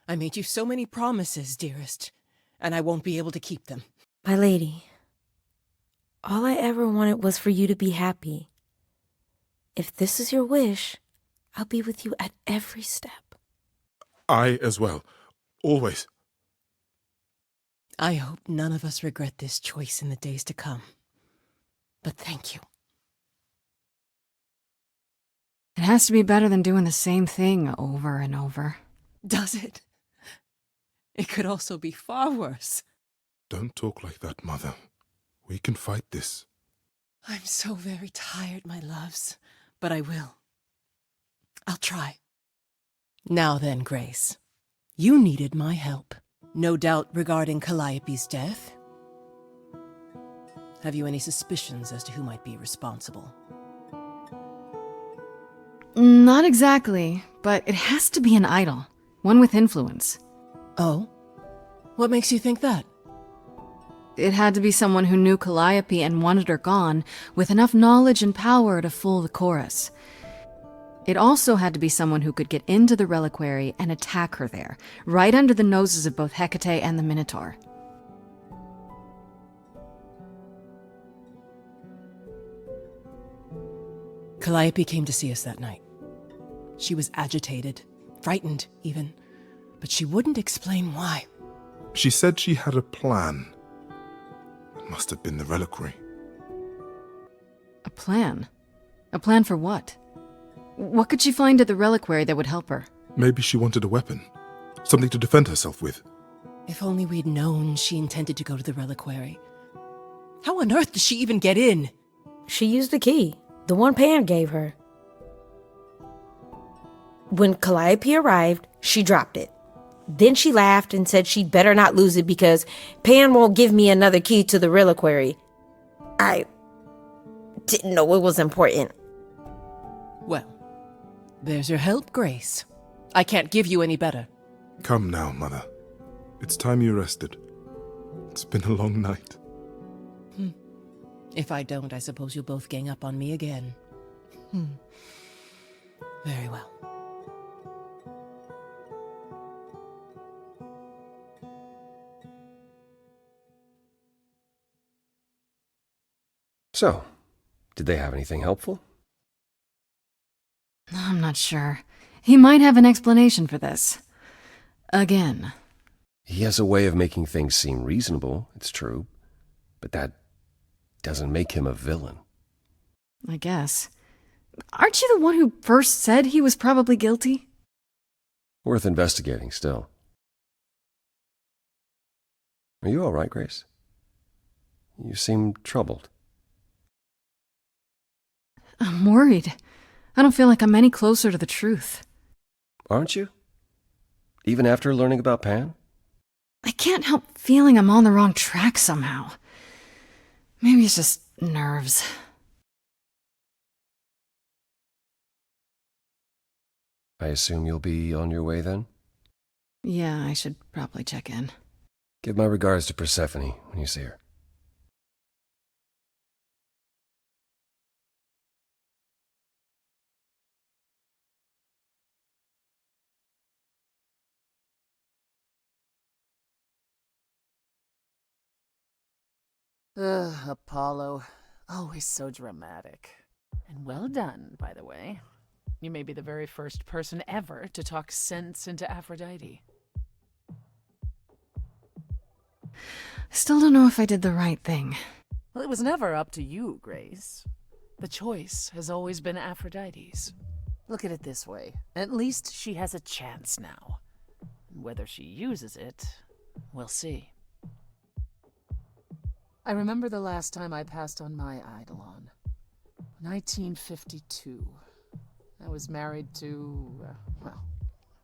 Speaker 14: I made you so many promises, dearest, and I won't be able to keep them.
Speaker 13: My lady, all I ever wanted was for you to be happy. If this is your wish, I'll be with you at every step.
Speaker 10: I as well. Always.
Speaker 14: I hope none of us regret this choice in the days to come. But thank you.
Speaker 1: It has to be better than doing the same thing over and over.
Speaker 14: Does it? It could also be far worse.
Speaker 10: Don't talk like that, Mother. We can fight this.
Speaker 14: I'm so very tired, my loves, but I will. I'll try. Now then, Grace, you needed my help. No doubt regarding Calliope's death. Have you any suspicions as to who might be responsible?
Speaker 1: Not exactly, but it has to be an idol. One with influence.
Speaker 14: Oh? What makes you think that?
Speaker 1: It had to be someone who knew Calliope and wanted her gone, with enough knowledge and power to fool the chorus. It also had to be someone who could get into the reliquary and attack her there, right under the noses of both Hecate and the Minotaur.
Speaker 14: Calliope came to see us that night. She was agitated, frightened even, but she wouldn't explain why.
Speaker 10: She said she had a plan. It must have been the reliquary.
Speaker 1: A plan? A plan for what? What could she find at the reliquary that would help her?
Speaker 10: Maybe she wanted a weapon. Something to defend herself with.
Speaker 14: If only we'd known she intended to go to the reliquary. How on earth does she even get in?
Speaker 13: She used the key, the one Pan gave her. When Calliope arrived, she dropped it. Then she laughed and said she'd better not lose it because Pan won't give me another key to the reliquary. I didn't know it was important.
Speaker 14: Well, there's your help, Grace. I can't give you any better.
Speaker 10: Come now, Mother. It's time you rested. It's been a long night.
Speaker 14: If I don't, I suppose you'll both gang up on me again. Very well.
Speaker 3: So, did they have anything helpful?
Speaker 1: I'm not sure. He might have an explanation for this. Again.
Speaker 3: He has a way of making things seem reasonable, it's true, but that doesn't make him a villain.
Speaker 1: I guess. Aren't you the one who first said he was probably guilty?
Speaker 3: Worth investigating still. Are you all right, Grace? You seem troubled.
Speaker 1: I'm worried. I don't feel like I'm any closer to the truth.
Speaker 3: Aren't you? Even after learning about Pan?
Speaker 1: I can't help feeling I'm on the wrong track somehow. Maybe it's just nerves.
Speaker 3: I assume you'll be on your way then?
Speaker 1: Yeah, I should probably check in.
Speaker 3: Give my regards to Persephone when you see her.
Speaker 6: Apollo. Always so dramatic. And well done, by the way. You may be the very first person ever to talk sense into Aphrodite.
Speaker 1: I still don't know if I did the right thing.
Speaker 6: Well, it was never up to you, Grace. The choice has always been Aphrodite's. Look at it this way. At least she has a chance now. Whether she uses it, we'll see. I remember the last time I passed on my Eidolon. 1952. I was married to, well,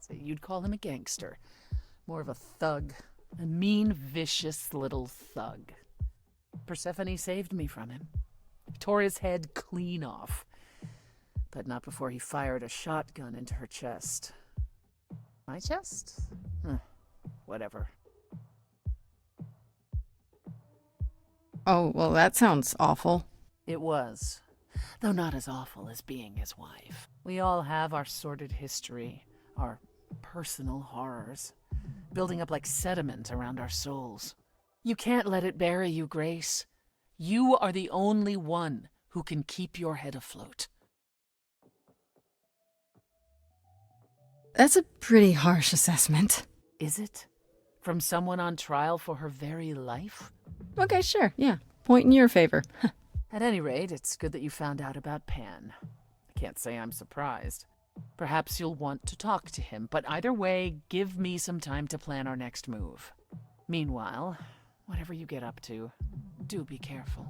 Speaker 6: say you'd call him a gangster. More of a thug. A mean, vicious little thug. Persephone saved me from him. Tore his head clean off. But not before he fired a shotgun into her chest. My chest? Whatever.
Speaker 1: Oh, well, that sounds awful.
Speaker 6: It was. Though not as awful as being his wife. We all have our sordid history, our personal horrors, building up like sediment around our souls. You can't let it bury you, Grace. You are the only one who can keep your head afloat.
Speaker 1: That's a pretty harsh assessment.
Speaker 6: Is it? From someone on trial for her very life?
Speaker 1: Okay, sure, yeah. Point in your favor.
Speaker 6: At any rate, it's good that you found out about Pan. I can't say I'm surprised. Perhaps you'll want to talk to him, but either way, give me some time to plan our next move. Meanwhile, whatever you get up to, do be careful.